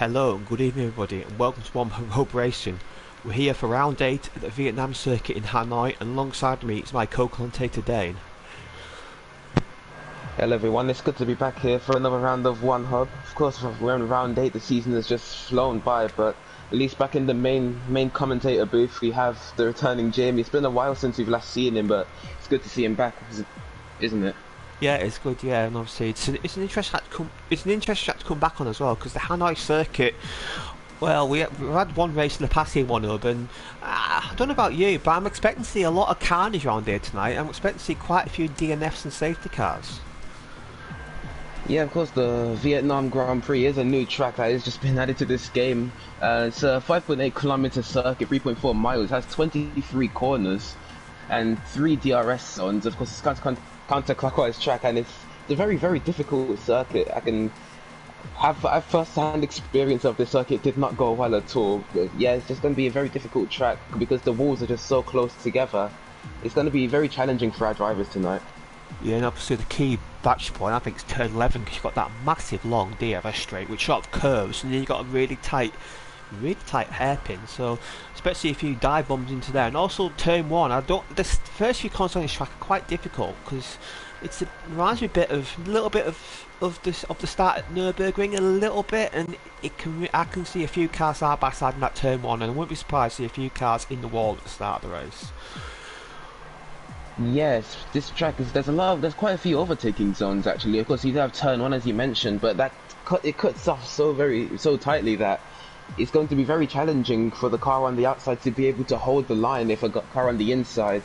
Hello and good evening everybody and welcome to Untitled Racing. We're here for round 8 at the Vietnam circuit in Hanoi and alongside me is my co-commentator Dane. Hello everyone, it's good to be back here for another round of One Hub. Of course, we're in round 8, the season has just flown by, but at least back in the main commentator booth we have the returning Jamie. It's been a while since we've last seen him, but it's good to see him back, isn't it? Yeah, it's good, yeah, and obviously it's an interesting track to come back on as well, because the Hanoi circuit, well, we've had one race in the past here, One Hub, and I don't know about you, but I'm expecting to see a lot of carnage around here tonight. I'm expecting to see quite a few DNFs and safety cars. Yeah, of course, the Vietnam Grand Prix is a new track that has just been added to this game. It's a 5.8 kilometer circuit, 3.4 miles, has 23 corners and 3 DRS zones. Of course, it's counterclockwise track, and it's a very difficult circuit. I've first-hand experience of this circuit. It did not go well at all. But yeah, it's just going to be a very difficult track because the walls are just so close together. It's going to be very challenging for our drivers tonight. Yeah, and obviously the key batch point I think is turn 11, because you've got that massive long DRS straight which sort of curves, and then you've got a really tight hairpin, so especially if you dive bombs into there. And also turn 1, the first few corners on this track are quite difficult because it reminds me a little bit of the start at Nürburgring a little bit, and I can see a few cars side by side in that turn 1, and I wouldn't be surprised to see a few cars in the wall at the start of the race. Yes, this track there's quite a few overtaking zones actually. Of course, you do have turn 1 as you mentioned, but it cuts off so tightly that it's going to be very challenging for the car on the outside to be able to hold the line if a car on the inside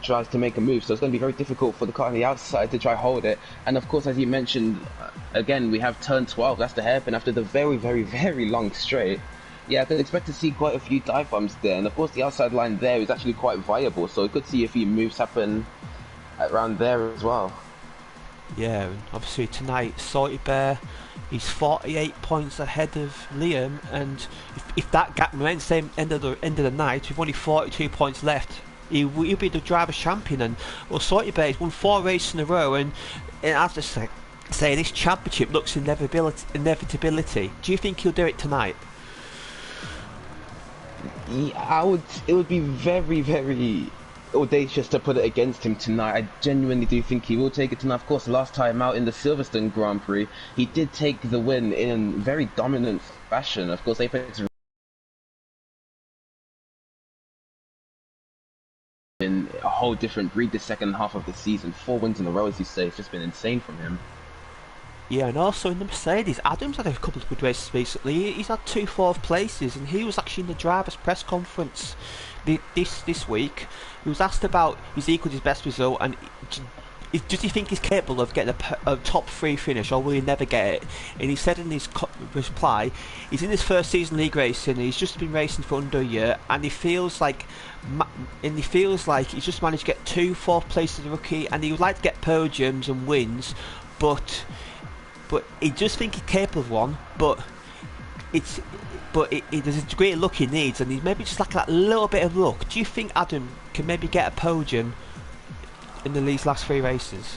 tries to make a move. So it's going to be very difficult for the car on the outside to try hold it. And of course, as you mentioned, again, we have turn 12, that's the hairpin after the very long straight. Yeah, I could expect to see quite a few dive bombs there, and of course the outside line there is actually quite viable, so we could see a few moves happen around there as well. Yeah, and obviously tonight Salty Bear, he's 48 points ahead of Liam, and if that gap remains the same end of the night, with only 42 points left, he'll be the driver's champion. And well, Salty Bear's won 4 races in a row, and I have to say this championship looks inevitability. Do you think he'll do it tonight? Yeah, it would be very audacious to put it against him tonight. I genuinely do think he will take it tonight. Of course, last time out in the Silverstone Grand Prix, he did take the win in very dominant fashion. Of course, Apex in a whole different breed the second half of the season. 4 wins in a row, as you say. It's just been insane from him. Yeah, and also in the Mercedes, Adam's had a couple of good races recently. He's had 2 4th places, and he was actually in the drivers' press conference this week. He was asked about he's equalled his best result, and does he think he's capable of getting a top 3 finish, or will he never get it? And he said in his reply, he's in his first season league racing, and he's just been racing for under a year, and he feels like he's just managed to get 2 4th places as a rookie, and he would like to get podiums and wins, but he just thinks he's capable of one, but there's a degree of luck he needs, and he's maybe just like that little bit of luck. Do you think Adam can maybe get a podium in these last 3 races?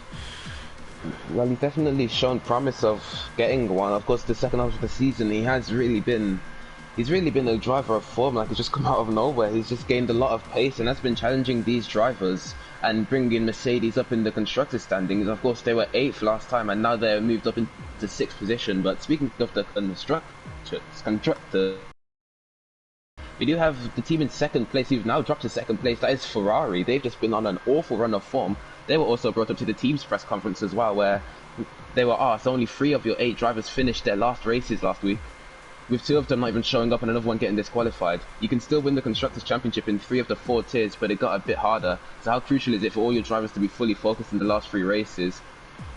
Well, he's definitely shown promise of getting one. Of course, the second half of the season, he's really been a driver of form. Like, he's just come out of nowhere. He's just gained a lot of pace, and that's been challenging these drivers and bringing Mercedes up in the constructors standings. Of course, they were 8th last time, and now they're moved up into 6th position. But speaking of the constructor, we do have the team in 2nd place who've now dropped to 2nd place. That is Ferrari. They've just been on an awful run of form. They were also brought up to the team's press conference as well, where they were asked, only 3 of your 8 drivers finished their last races last week, with 2 of them not even showing up and another one getting disqualified. You can still win the Constructors' Championship in 3 of the 4 tiers, but it got a bit harder. So how crucial is it for all your drivers to be fully focused in the last 3 races,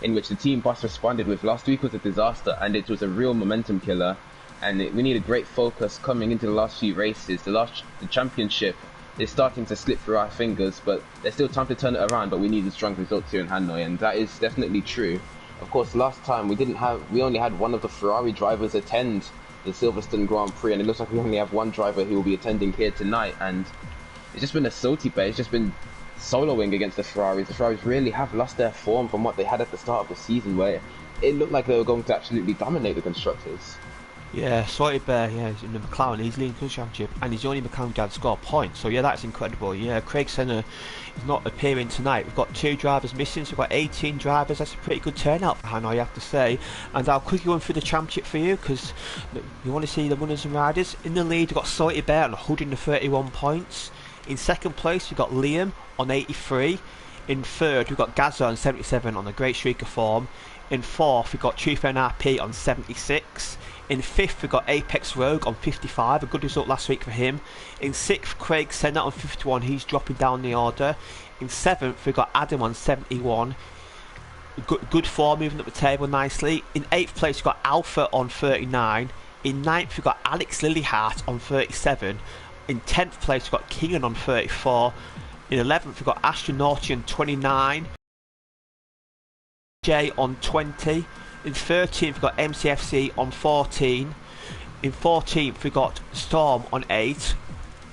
in which the team boss responded with, last week was a disaster and it was a real momentum killer, and we need a great focus coming into the last few races. The championship is starting to slip through our fingers, but there's still time to turn it around, but we need a strong result here in Hanoi, and that is definitely true. Of course, last time we only had one of the Ferrari drivers attend the Silverstone Grand Prix, and it looks like we only have one driver who will be attending here tonight, and it's just been a salty bear. It's just been soloing against the Ferraris. The Ferraris really have lost their form from what they had at the start of the season, where it looked like they were going to absolutely dominate the constructors. Yeah, Sorted Bear, yeah, he's in the McLaren, he's leading the championship, and he's the only McLaren guy to score a point, so yeah, that's incredible. Yeah, Craig Senna is not appearing tonight. We've got 2 drivers missing, so we've got 18 drivers. That's a pretty good turnout for Hanoi, I have to say. And I'll quickly run through the championship for you, because you want to see the runners and riders. In the lead, we've got Sorted Bear on 131 points. In second place, we've got Liam on 83. In third, we've got Gazza on 77 on a great streak of form. In fourth, we've got Truth NRP on 76. In fifth, we've got Apex Rogue on 55, a good result last week for him. In sixth, Craig Senna on 51, he's dropping down the order. In seventh, we've got Adam on 71. Good form, moving up the table nicely. In eighth place, we've got Alpha on 39. In ninth, we've got Alex Lilyhart on 37. In 10th place, we've got Kingan on 34. In 11th, we've got Astronauti on 29. Jay on 20. In 13th, we've got MCFC on 14. In 14th, we've got Storm on 8.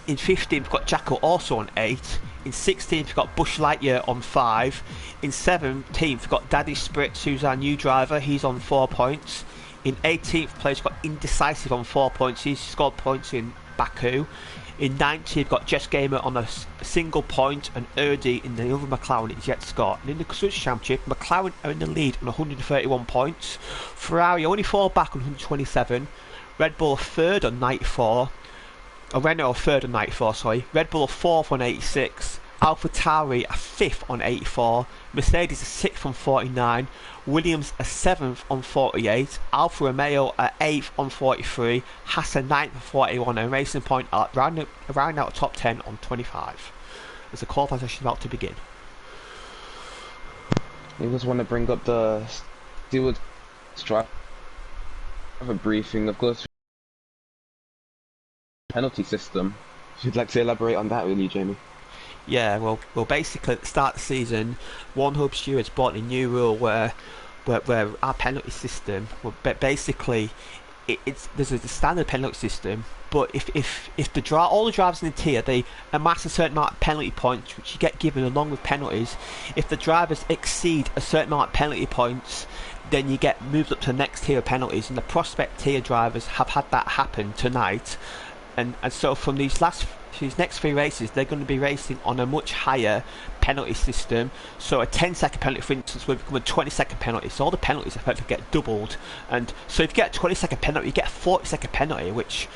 In 15th, we've got Jackal also on 8. In 16th, we've got Bush Lightyear on 5. In 17th, we've got Daddy Spritz, who's our new driver. He's on 4 points. In 18th place, we've got Indecisive on 4 points. He's scored points in Baku. In 19th, we've got Jess Gamer on a single point, and Erdi in the other McLaren is yet to score. And in the Constructors' Championship, McLaren are in the lead on 131 points. Ferrari only 4 back on 127. Red Bull are third on 94. Renault are third on 94, sorry. Red Bull are fourth on 86. AlphaTauri are 5th on 84. Mercedes are 6th on 49. Williams are 7th on 48. Alfa Romeo are 8th on 43. Haas are 9th on 41. And Racing Point are round out top 10 on 25. As the qualifying session is about to begin. I just want to bring up the steward driver briefing, of course. Penalty system. If you'd like to elaborate on that, really, Jamie. Yeah, well, basically at the start of the season, One Hub Stewards brought a new rule where our penalty system, well, basically, there's a standard penalty system, but if all the drivers in the tier, they amass a certain amount of penalty points, which you get given along with penalties. If the drivers exceed a certain amount of penalty points, then you get moved up to the next tier of penalties, and the prospect tier drivers have had that happen tonight, and so from these next 3 races, they're going to be racing on a much higher penalty system. So a 10-second penalty, for instance, will become a 20-second penalty. So all the penalties effectively get doubled. And so if you get a 20-second penalty, you get a 40-second penalty, which,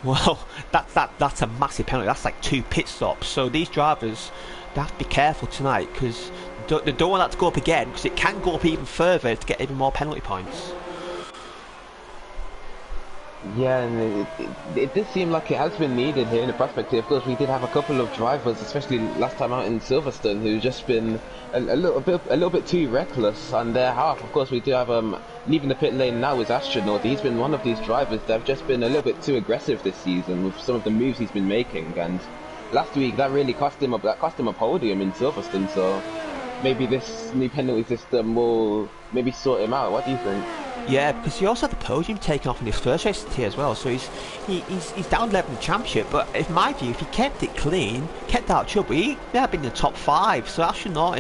well, that's a massive penalty. That's like 2 pit stops. So these drivers, they have to be careful tonight, because they don't want that to go up again, because it can go up even further to get even more penalty points. Yeah, and it did seem like it has been needed here in the prospect here. Of course, we did have a couple of drivers, especially last time out in Silverstone, who've just been a little bit too reckless on their half. Of course, we do have leaving the pit lane now is Astronaut. He's been one of these drivers that have just been a little bit too aggressive this season with some of the moves he's been making. And last week, that really cost him a podium in Silverstone. So maybe this new penalty system will maybe sort him out. What do you think? Yeah, because he also had the podium taken off in his first race here as well, so he's down 11 in the championship. But in my view, if he kept it clean, kept out trouble, he'd have been in the top 5. So Astronaut,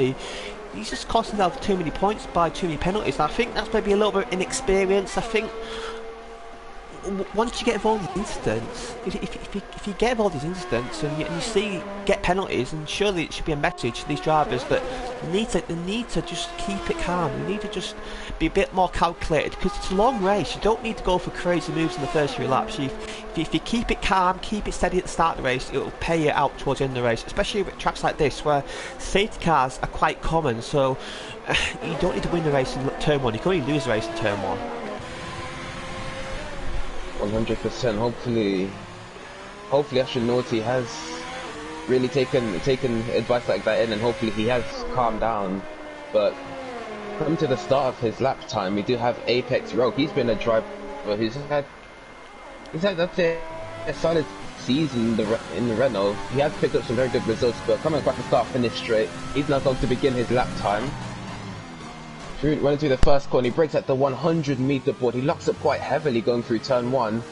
he's just costing himself too many points by too many penalties. And I think that's maybe a little bit inexperience. I think once you get involved in incidents, if you get involved in incidents and you see get penalties, and surely it should be a message to these drivers that they need to just keep it calm. They need to just be a bit more calculated, because it's a long race. You don't need to go for crazy moves in the first 3 laps. If you keep it calm, keep it steady at the start of the race, it will pay you out towards the end of the race, especially with tracks like this where safety cars are quite common. So you don't need to win the race in turn 1. You can only lose the race in turn 1. 100%. Hopefully Astronauti has really taken advice like that in, and hopefully he has calmed down. But coming to the start of his lap time, we do have Apex Rogue. He's been a driver who's had I'd say a solid season in the Renault. He has picked up some very good results, but coming across the start finish straight, he's now going to begin his lap time. Running through the first corner, he breaks at the 100-meter board. He locks up quite heavily going through turn 1,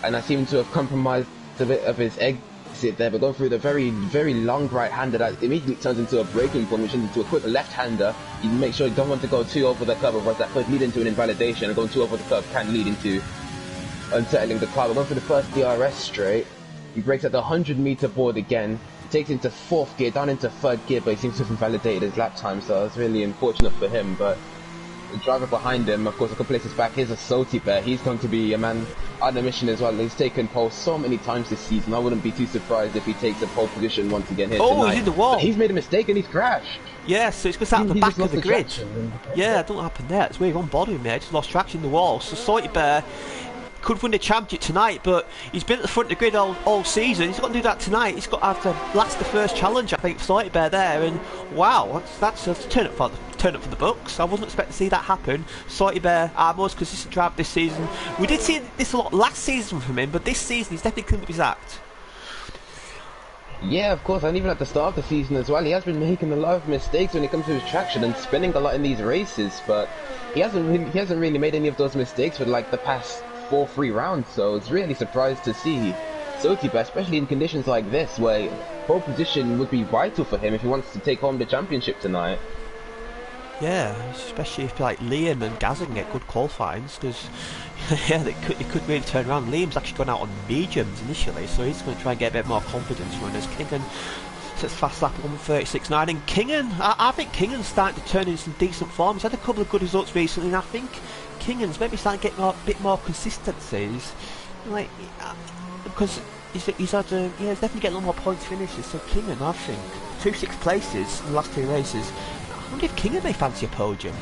and I seem to have compromised a bit of his exit there, but going through the very, very long right-hander that immediately turns into a braking point, which turns into a quick left-hander. You make sure you don't want to go too over the curve, otherwise that could lead into an invalidation, and going too over the curve can lead into unsettling the car. But went for the first DRS straight. He breaks at the 100-meter board again. Takes into 4th gear, down into 3rd gear, but he seems to have invalidated his lap time, so it's really unfortunate for him. But the driver behind him, of course, a couple places back, is a Salty Bear. He's going to be a man on a mission as well. He's taken pole so many times this season. I wouldn't be too surprised if he takes a pole position once again here tonight. He's in the wall. But he's made a mistake and he's crashed. Yeah, so it's because out the back of the grid. Traction. Yeah, I don't know what happened there. It's weird on body with me. I just lost traction in the wall. So Salty Bear could win the championship tonight, but he's been at the front of the grid all season. He's got to do that tonight. He's got to have to last the first challenge, I think, for Salty Bear there. And wow, that's a turn up for the books. I wasn't expecting to see that happen. Salty Bear, our most consistent driver this season. We did see this a lot last season from him, but this season he's definitely cleaned up his act. Yeah, of course, and even at the start of the season as well, he has been making a lot of mistakes when it comes to his traction and spinning a lot in these races, but he hasn't really made any of those mistakes for like the past 4 rounds, so it's really surprised to see Salty Bear, especially in conditions like this, where pole position would be vital for him if he wants to take home the championship tonight. Yeah, especially if like Liam and Gazza can get good qualifyings, because yeah, they could really turn around. Liam's actually gone out on mediums initially, so he's going to try and get a bit more confidence runners. Kingan sets fast lap 1:36.9, and Kingan, I think Kingan's starting to turn in some decent form. He's had a couple of good results recently, and I think Kingan's maybe starting to get a bit more consistencies, like because he's definitely getting a lot more points finishes. So Kingan, I think 2 6th places in the last 2 races. I wonder if Kingan may fancy a podium.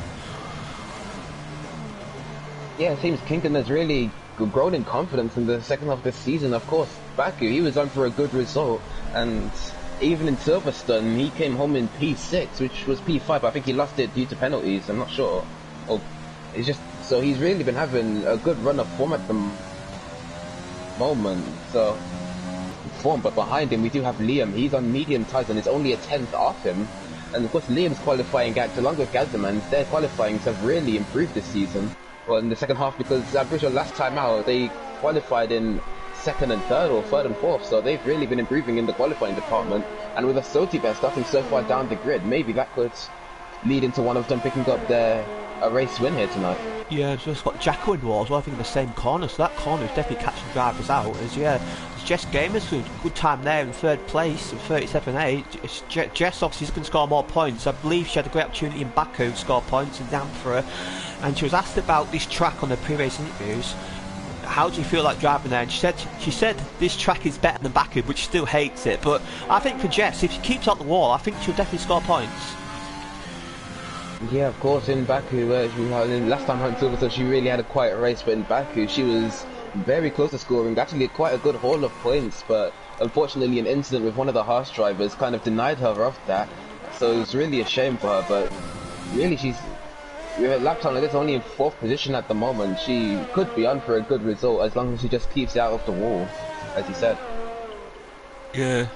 Yeah, it seems Kingan has really grown in confidence in the second half of the season. Of course, Baku, he was on for a good result, and even in Silverstone, he came home in P6, which was P5. I think he lost it due to penalties, I'm not sure. Or it's just, so he's really been having a good run of form at the moment. So, form, but behind him we do have Liam. He's on medium tyres and is only a 10th off him. And of course Liam's qualifying act, along with Gazzaman's, their qualifyings have really improved this season. Well, in the second half, because I'm pretty sure last time out they qualified in 2nd and 3rd, or 3rd and 4th, so they've really been improving in the qualifying department. And with a Salty Bear starting so far down the grid, maybe that could lead into one of them picking up a race win here tonight. Yeah, so it's got Jacko in wall as well, I think in the same corner, so that corner is definitely catching drivers out. As Jess Gamers with a good time there in 3rd place, 37.8. Jess obviously is going to score more points. I believe she had a great opportunity in Baku to score points and down for her. And she was asked about this track on the pre-race interviews. How do you feel like driving there? And she said this track is better than Baku, but she still hates it. But I think for Jess, if she keeps out the wall, I think she'll definitely score points. Yeah, of course, in Baku, last time out in Silverstone, she really had a quiet race, but in Baku, she was very close to scoring, actually quite a good haul of points, but unfortunately an incident with one of the Haas drivers kind of denied her of that, so it was really a shame for her. But really, she's, with her lap time like this, only in 4th position at the moment. She could be on for a good result as long as she just keeps it out of the wall, as you said. Yeah.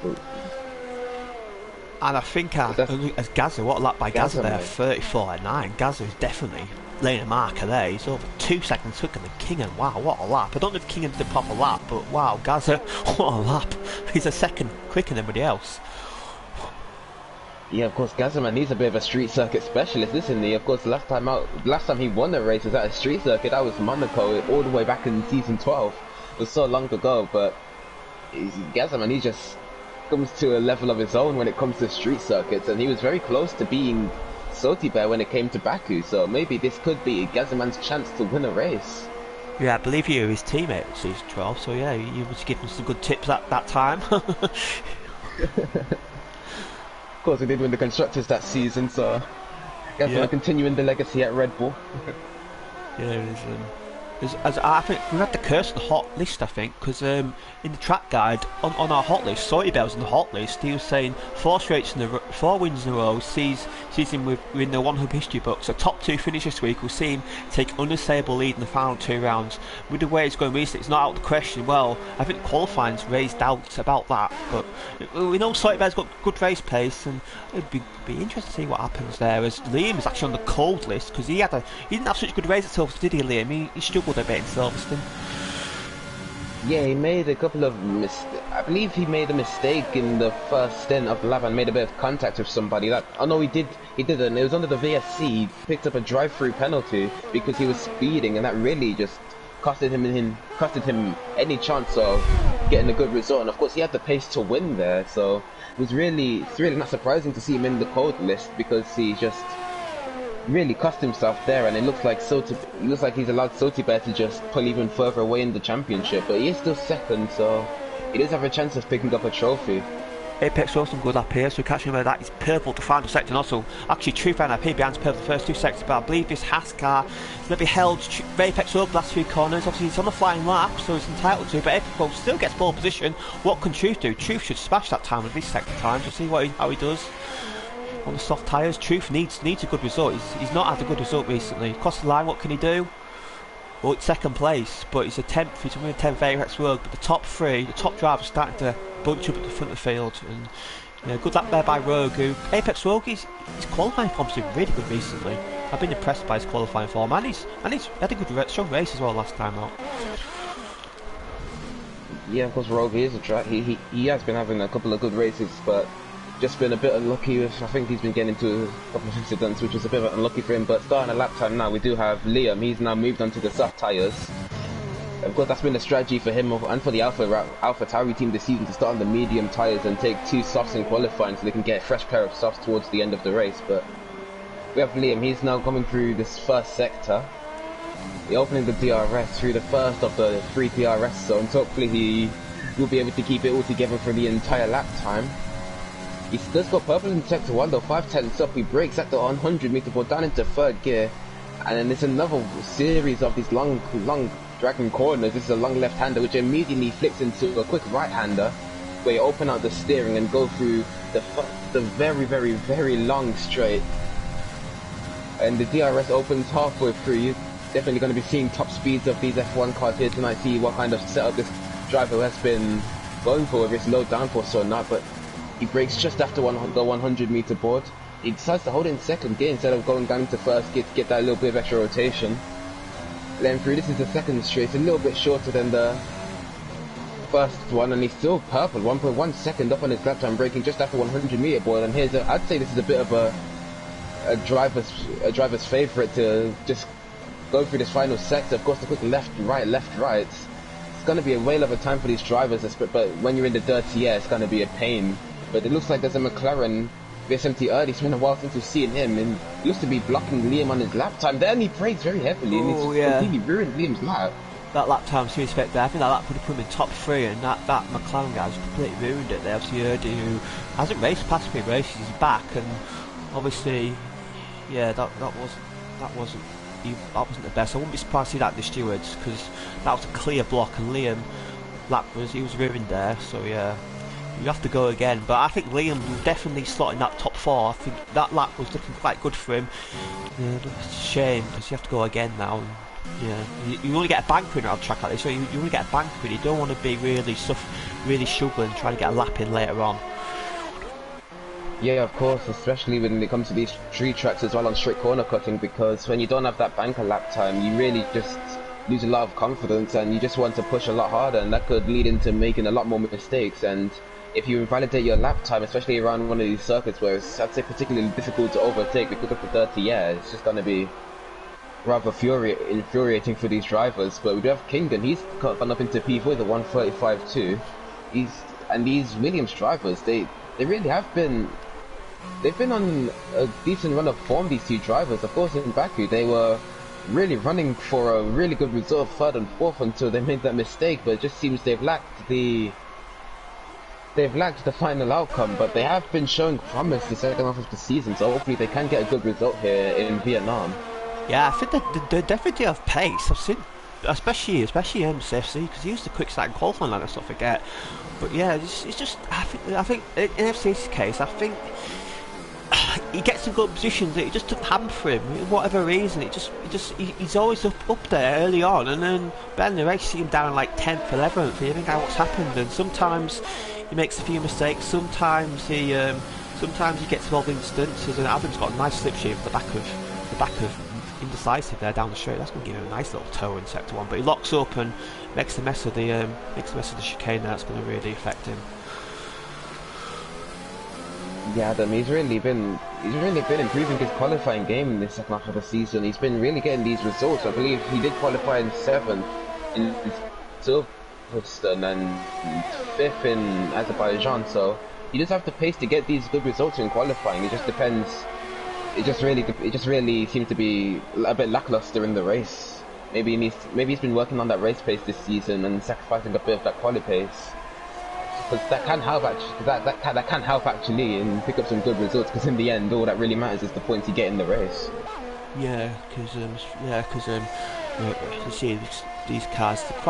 And I think as Gazza, what a lap by Gazza there, 34.9. Gazza is definitely laying a marker there. He's over 2 seconds quicker than Kingan. Wow, what a lap. I don't know if Kingan did a proper lap, but wow, Gazza, what a lap. He's a second quicker than everybody else. Yeah, of course, Gazzaman, he's a bit of a street circuit specialist, isn't he? Of course, last time he won a race was at a street circuit. That was Monaco, all the way back in season 12. It was so long ago, but Gazzaman, he just comes to a level of his own when it comes to street circuits, and he was very close to being Salty Bear when it came to Baku, so maybe this could be Gazzaman's chance to win a race. Yeah, I believe you were his teammate in season 12, so yeah, you was giving some good tips at that time. Of course, we did win the Constructors that season, so Gazzaman continuing the legacy at Red Bull. Yeah, it is. As I think we had the curse on the hot list, I think, because in the track guide on our hot list, Salty Bear was on the hot list. He was saying 4 wins in a row sees him in the 100 history books. A top 2 finish this week will see him take unassailable lead in the final 2 rounds. With the way it's going recently, it's not out of the question. Well, I think qualifying's raised doubts about that, but we know Salty Bear's got good race pace, and it'd be interesting to see what happens there. As Liam is actually on the cold list because he didn't have such a good race at Silverstone, did he, Liam? He struggled a bit in Silverstone. Yeah, he made a couple of I believe he made a mistake in the first stint of the lap and made a bit of contact with somebody. No, he didn't. It was under the VSC. He picked up a drive-through penalty because he was speeding, and that really just costed him any chance of getting a good result. And of course, he had the pace to win there, so it's really not surprising to see him in the cold list, because he just really cost himself there. And it looks like he's allowed Sotiber to just pull even further away in the championship, but he is still second, so he does have a chance of picking up a trophy. Apex also good up here, so catching him with that. He's purple the final sector, and also actually Truth ran up here behind purple the first two sectors, but I believe this Haskar is going to be held Apex over the last three corners. Obviously he's on a flying lap, so he's entitled to, but Apex still gets pole position. What can Truth do? Truth should smash that time with this sector time. We'll see how he does on the soft tyres. Truth needs a good result. He's not had a good result recently. Across the line, what can he do? Well, it's second place, but he's a 10th. He's winning 10th Apex World, but the top three, the top drivers, starting to bunch up at the front of the field. And yeah, good lap there by Rogue, who Apex Rogue, his qualifying form's been really good recently. I've been impressed by his qualifying form, and he's had a good strong race as well last time out. Yeah, of course, Rogue is a track. He has been having a couple of good races, but just been a bit unlucky with, I think he's been getting into a couple of incidents, which was a bit unlucky for him. But starting a lap time now, we do have Liam. He's now moved on to the soft tyres. Of course, that's been a strategy for him and for the Alpha Tauri team this season, to start on the medium tyres and take two softs in qualifying, so they can get a fresh pair of softs towards the end of the race. But we have Liam. He's now coming through this first sector. He's opening the DRS through the first of the 3 DRS zones. Hopefully he will be able to keep it all together for the entire lap time. He does got purple in sector 1 though, 5/10 up. He brakes at the 100 meter board down into third gear, and then there's another series of these long dragging corners. This is a long left-hander which immediately flicks into a quick right-hander, where you open out the steering and go through the very long straight. And the DRS opens halfway through. You're definitely going to be seeing top speeds of these F1 cars here tonight. See what kind of setup this driver has been going for, whether it's low downforce or not. But he brakes just after the 100 meter board. He decides to hold it in second gear instead of going down into first gear to get that little bit of extra rotation. Then through, this is the second straight. It's a little bit shorter than the first one, and he's still purple, 1.1 second up on his lap time, braking just after 100 meter board. And here's I'd say this is a bit of a driver's favourite to just go through this final sector. Of course, the quick left, right. It's going to be a whale of a time for these drivers, but when you're in the dirty air, it's going to be a pain. But it looks like there's a McLaren VSMT early. It's been a while since we've seen him, and he looks to be blocking Liam on his lap time. Then he brakes very heavily, and he's completely ruined Liam's lap. That lap time, to respect there, I think that lap would have put him in top 3, and that McLaren guy's completely ruined it there. Obviously, Erdy, who hasn't raced past me races, is back, and obviously, yeah, that wasn't the best. I wouldn't be surprised to see that in the stewards, because that was a clear block, and Liam, he was ruined there. So yeah, you have to go again. But I think Liam will definitely slot in that top 4. I think that lap was looking quite good for him. Yeah, it's a shame, because you have to go again now. And, yeah, you only get a bank winner on a track like this, so you only get a bank winner. You don't want to be really struggling trying to get a lap in later on. Yeah, of course, especially when it comes to these tree tracks as well on strict corner cutting, because when you don't have that banker lap time, you really just lose a lot of confidence, and you just want to push a lot harder, and that could lead into making a lot more mistakes. And if you invalidate your lap time, especially around one of these circuits where it's, I'd say, particularly difficult to overtake because of the dirty air, it's just going to be rather infuriating for these drivers. But we do have King, and he's gone up into P4, the 135.2. And these Williams drivers, they really have been. They've been on a decent run of form, these two drivers. Of course, in Baku, they were really running for a really good result, 3rd and 4th, until they made that mistake. But it just seems they've lacked the final outcome. But they have been showing promise the second half of the season, so hopefully they can get a good result here in Vietnam. Yeah, I think they definitely have pace. I've seen, especially MCFC, because he used the quick start and qualifying, like let's not forget. But yeah, it's just I think in FC's case, I think he gets in good positions that it just doesn't happen for him for whatever reason. He's always up there early on, and then in the race you see him down like 10th, 11th, and you think, what's happened? And sometimes he makes a few mistakes. Sometimes he gets involved in instances, and Adam's got a nice slipstream at the back of indecisive there down the straight. That's going to give him a nice little toe in sector 1, but he locks up and makes the mess of the chicane there. That's going to really affect him. Yeah, Adam, he's really been improving his qualifying game in this second half of the season. He's been really getting these results. I believe he did qualify in 7th in Silverstone and 5th in Azerbaijan. So he does have the pace to get these good results in qualifying. It just depends. It just really seems to be a bit lackluster in the race. Maybe he's been working on that race pace this season and sacrificing a bit of that quali pace. Because that can help actually. That can help actually and pick up some good results. Because in the end, all that really matters is the points you get in the race. Yeah, because you see these cars, they're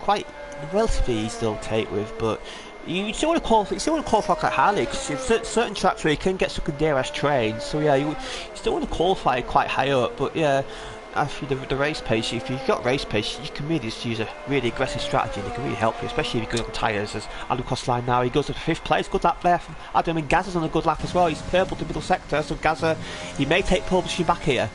quite relatively easy to take with, but you still want to qualify quite highly, because certain tracks where you can get stuck in DRS trains. So yeah, you still want to qualify quite high up, but yeah. After the race pace, if you've got race pace, you can really just use a really aggressive strategy and it can really help you, especially if you go on tyres. As Adam crossed line now, he goes to 5th place, good lap there from Adam, and Gazza's on a good lap as well. He's purple to middle sector, so Gazza, he may take pole position back here.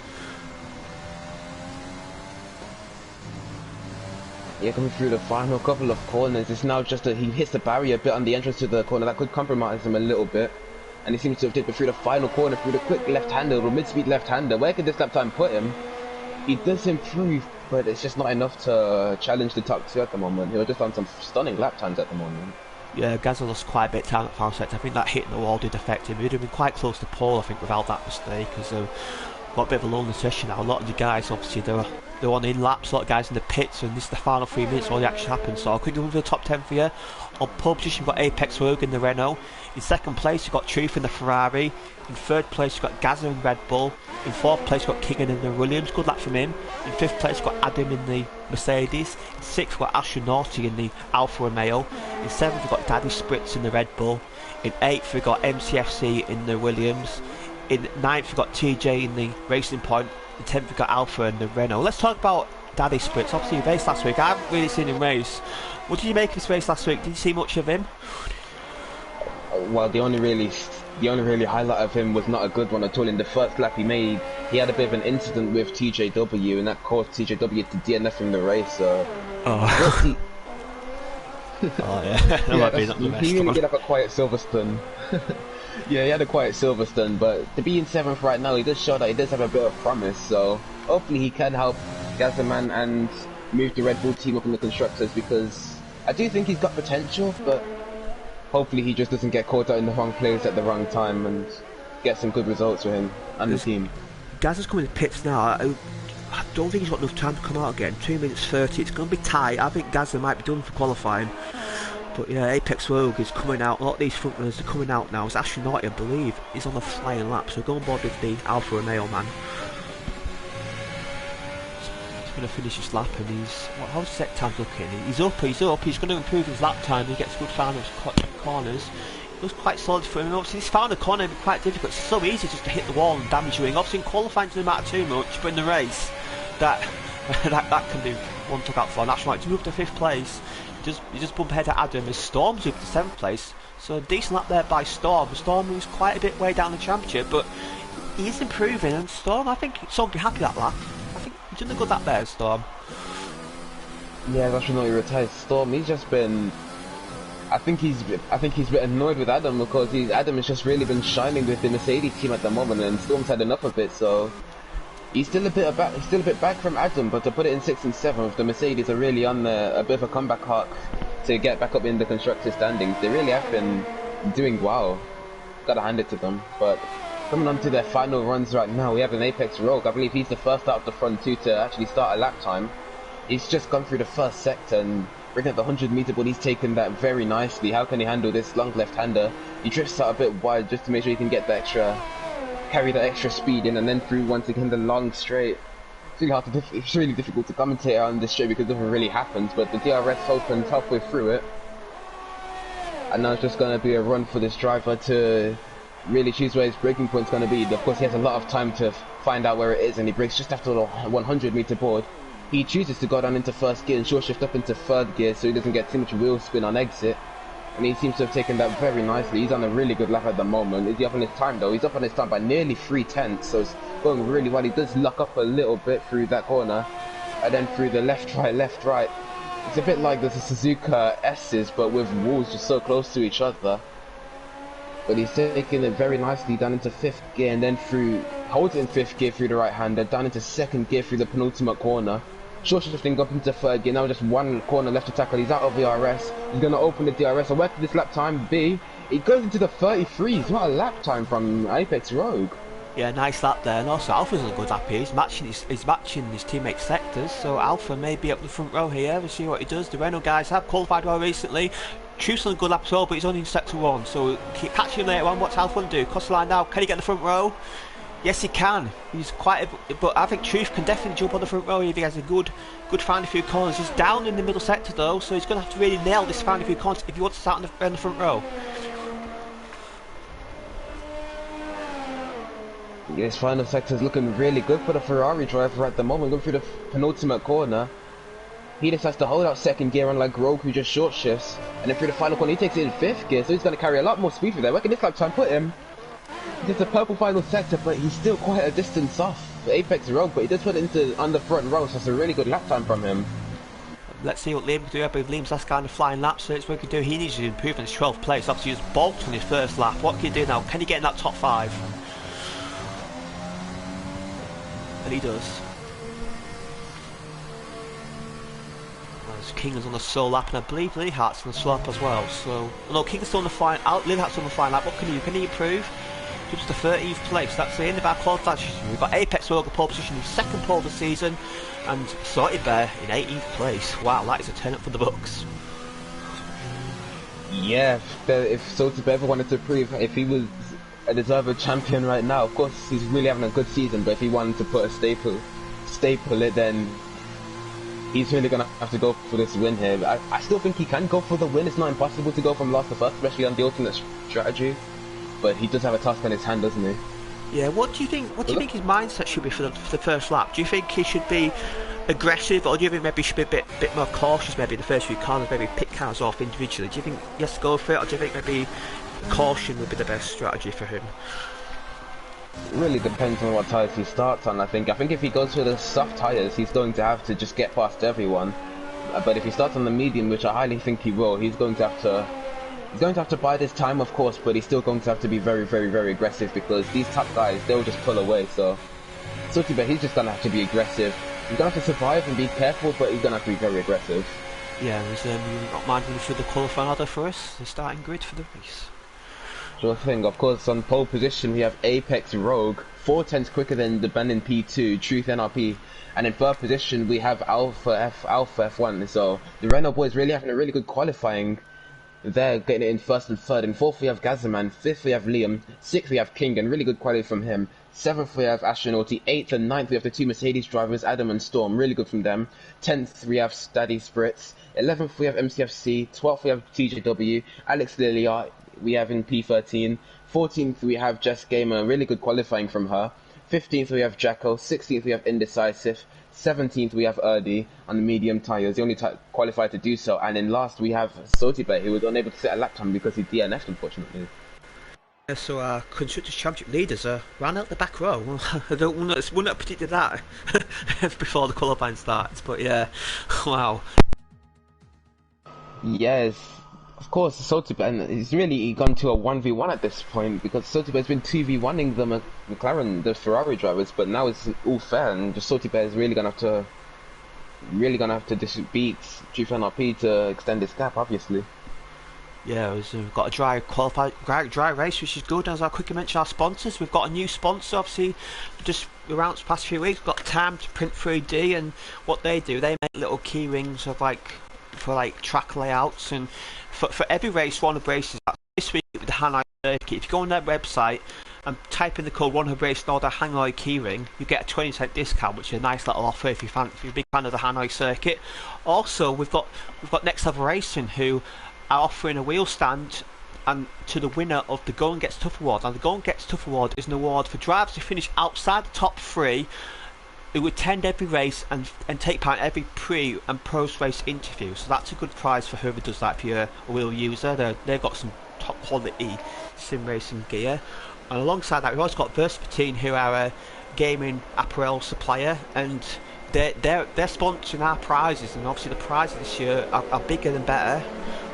Yeah, coming through the final couple of corners, it's now just he hits the barrier a bit on the entrance to the corner. That could compromise him a little bit. And he seems to have dipped through the final corner, through the quick left-hander, or mid-speed left-hander. Where could this lap time put him? He does improve, but it's just not enough to challenge the top 2 at the moment. He'll just on some stunning lap times at the moment. Yeah, Gazza lost quite a bit of time at the final sector. I think that hitting the wall did affect him. He would have been quite close to pole, I think, without that mistake. Because got a bit of a lonely session now. A lot of the guys, obviously, they're on in laps. A lot of guys in the pits, and this is the final 3 minutes where the action happens. So I'll quickly move to the top 10 for you. On pole position, you've got Apex Rogue in the Renault. In 2nd place, you've got Truth in the Ferrari. In 3rd place, you've got Gazza in Red Bull. In 4th place, you've got Keegan in the Williams. Good lap from him. In 5th place, you've got Adam in the Mercedes. In 6th, you've got Astronauti in the Alfa Romeo. In 7th, you've got Daddy Spritz in the Red Bull. In 8th, we've got MCFC in the Williams. In 9th, we've got TJ in the Racing Point. In 10th, we've got Alpha in the Renault. Let's talk about Daddy Spritz. Obviously, he raced last week. I haven't really seen him race. What did you make of his race last week? Did you see much of him? Well, the only really highlight of him was not a good one at all. In the first lap he made, he had a bit of an incident with TJW, and that caused TJW to DNF from the race. So, oh yeah, that might be not the best. He really did have a quiet Silverstone. Yeah, he had a quiet Silverstone, but to be in 7th right now, he does show that he does have a bit of promise. So hopefully he can help Gazzaman and move the Red Bull team up in the constructors, because I do think he's got potential, but hopefully he just doesn't get caught out in the wrong place at the wrong time and get some good results for him and the team. Gazza's coming to pits now. I don't think he's got enough time to come out again. 2 minutes 30, it's going to be tight. I think Gazza might be done for qualifying. But yeah, Apex Rogue is coming out. A lot of these front runners are coming out now. It's Astronauti, I believe. He's on the flying lap, so go on board with the Alfa Romeo man. He's going to finish his lap, and how's his set time looking? He's up, he's going to improve his lap time. He gets good finals corners. It was quite solid for him. Obviously, this final corner would be quite difficult. It's so easy just to hit the wall and damage your wing. Obviously, in qualifying, it doesn't matter too much, but in the race, that can do one took out for. And that's right, to move to 5th place. You just bump ahead to Adam as Storm's moved to 7th place. So a decent lap there by Storm. Storm moves quite a bit way down the championship, but he is improving. And Storm, I think Storm will be happy that lap. I think he's done a good lap there, Storm. Yeah, that's really retired. Storm, he's just been. I think he's a bit annoyed with Adam, because Adam has just really been shining with the Mercedes team at the moment, and Storm's had enough of it. So he's still a bit back from Adam, but to put it in 6th and 7th, the Mercedes are really on a bit of a comeback arc to get back up in the constructors standings. They really have been doing well. Gotta hand it to them. But coming on to their final runs right now, we have an Apex Rogue. I believe he's the first out of the front two to actually start a lap time. He's just gone through the first sector and bringing up the 100-meter board. He's taken that very nicely. How can he handle this long left-hander? He drifts out a bit wide just to make sure he can get the carry that extra speed in, and then through once again the long straight. It's really difficult to commentate on this straight because nothing really happens, but the DRS opens halfway through it, and now it's just going to be a run for this driver to really choose where his braking point's going to be. Of course, he has a lot of time to find out where it is, and he brakes just after the 100-meter board. He chooses to go down into 1st gear and short shift up into 3rd gear so he doesn't get too much wheel spin on exit. And he seems to have taken that very nicely. He's on a really good lap at the moment. Is he up on his time though? He's up on his time by nearly 3/10, so it's going really well. He does lock up a little bit through that corner, and then through the left, right. It's a bit like the Suzuka S's, but with walls just so close to each other. But he's taking it very nicely down into 5th gear, and then holds it in 5th gear through the right hander, down into 2nd gear through the penultimate corner. Short shifting up into third gear. Now just one corner left to tackle. He's out of DRS. He's going to open the DRS. And where could this lap time be? It goes into the 33s. What a lap time from Apex Rogue. Yeah, nice lap there, and also Alpha's in a good lap here. He's matching his teammates' sectors, so Alpha may be up the front row here. We'll see what he does. The Renault guys have qualified well recently. Truth's on a good lap as well, but he's only in sector 1, so keep catching him later on. What's Alpha going to do? Cross the line now. Can he get in the front row? Yes, he can. He's quite but I think Truth can definitely jump on the front row if he has a good final few corners. He's down in the middle sector though, so he's going to have to really nail this final few corners if he wants to start in the front row. This final sector is looking really good for the Ferrari driver at the moment. Going through the penultimate corner, he decides to hold out second gear unlike Rogue, who just short shifts, and then through the final corner he takes it in fifth gear, so he's going to carry a lot more speed through there. Where can this lap time put him? It's a purple final sector, but he's still quite a distance off Apex Rogue, but he does put it into under front row, so it's a really good lap time from him. Let's see what Liam can do. I believe Liam's last guy in the flying lap, so it's what he can do. He needs to improve in his 12th place. Obviously he was balked on his first lap. What can he do now? Can he get in that top 5? And he does. As King is on the sole lap, and I believe Lihart's on the sole lap as well. So no, King's still on the flying. Lihart's on the flying lap. What can he do? Can he improve? Jumps to 13th place. That's the end of our qualification. We've got Apex Rogue pole position in second pole of the season, and Sorted Bear in 18th place. Wow, that is a turn up for the books. Yeah, if Sorted Bear ever wanted to prove if he was a deserved champion right now, of course he's really having a good season, but if he wanted to put a staple it, then he's really going to have to go for this win here. I still think he can go for the win. It's not impossible to go from last to first, especially on the alternate strategy. But he does have a task on his hand, doesn't he? Yeah. What do you think? What do you think his mindset should be for the first lap? Do you think he should be aggressive, or do you think maybe he should be a bit more cautious? Maybe in the first few corners, maybe pick cars off individually. Do you think he has to go for it, or do you think maybe caution would be the best strategy for him? It really depends on what tyres he starts on. I think if he goes for the soft tyres, he's going to have to just get past everyone. But if he starts on the medium, which I highly think he will, he's going to have to buy this time, of course, but he's still going to have to be very, very, very aggressive, because these top guys, they'll just pull away. So he's just going to have to be aggressive. He's going to have to survive and be careful, but he's going to have to be very aggressive. Yeah, is not mind running through the qualifying order for us, the starting grid for the race? Sure thing. Of course, on pole position we have Apex Rogue, 4/10 quicker than the Benin P2, Truth NRP, and in third position we have Alpha F1. So the Renault boys really having a really good qualifying. They're getting it in first and third. In fourth we have Gazaman, fifth we have Liam, sixth we have King, and really good quality from him. Seventh we have Astronauti, eighth and ninth we have the two Mercedes drivers, Adam and Storm, really good from them. 10th we have Staddy Spritz, 11th we have MCFC, 12th we have TJW, Alex Lilia we have in P13, 14th we have Jess Gamer, really good qualifying from her. 15th we have Jacko, 16th we have Indecisive, 17th we have Erdi on the medium tyres, the only qualified to do so, and in last we have Sotibe, who was unable to set a lap time because he DNF'd unfortunately. So our Constructors Championship leaders ran out the back row. I wouldn't have predicted that before the qualifying starts, but yeah, wow. Yes, of course, Sotibe, and he's really gone to a 1v1 at this point, because Sotibe has been 2v1ing the McLaren, the Ferrari drivers, but now it's all fair, and just Sotibe is really gonna have to beat Chief NRP to extend this gap, obviously. Yeah, we've got a dry race, which is good. As I quickly mentioned, our sponsors, we've got a new sponsor, obviously, just around the past few weeks. We've got Time to Print 3D, and what they do, they make little key rings of for track layouts, and for every race, one of the races. This week with the Hanoi circuit, if you go on their website and type in the code one of the race and order Hanoi keyring, you get a 20% discount, which is a nice little offer if you're a big fan of the Hanoi circuit. Also, we've got Next Level Racing, who are offering a wheel stand and to the winner of the Go and Gets Tough award. And the Go and Gets Tough award is an award for drivers who finish outside the top 3, who attend every race and take part in every pre and post race interview. So that's a good prize for whoever does that. If you're a wheel user, they've got some top quality sim racing gear. And alongside that, we've also got Versatine, who are a gaming apparel supplier, and they're sponsoring our prizes. And obviously the prizes this year are bigger and better.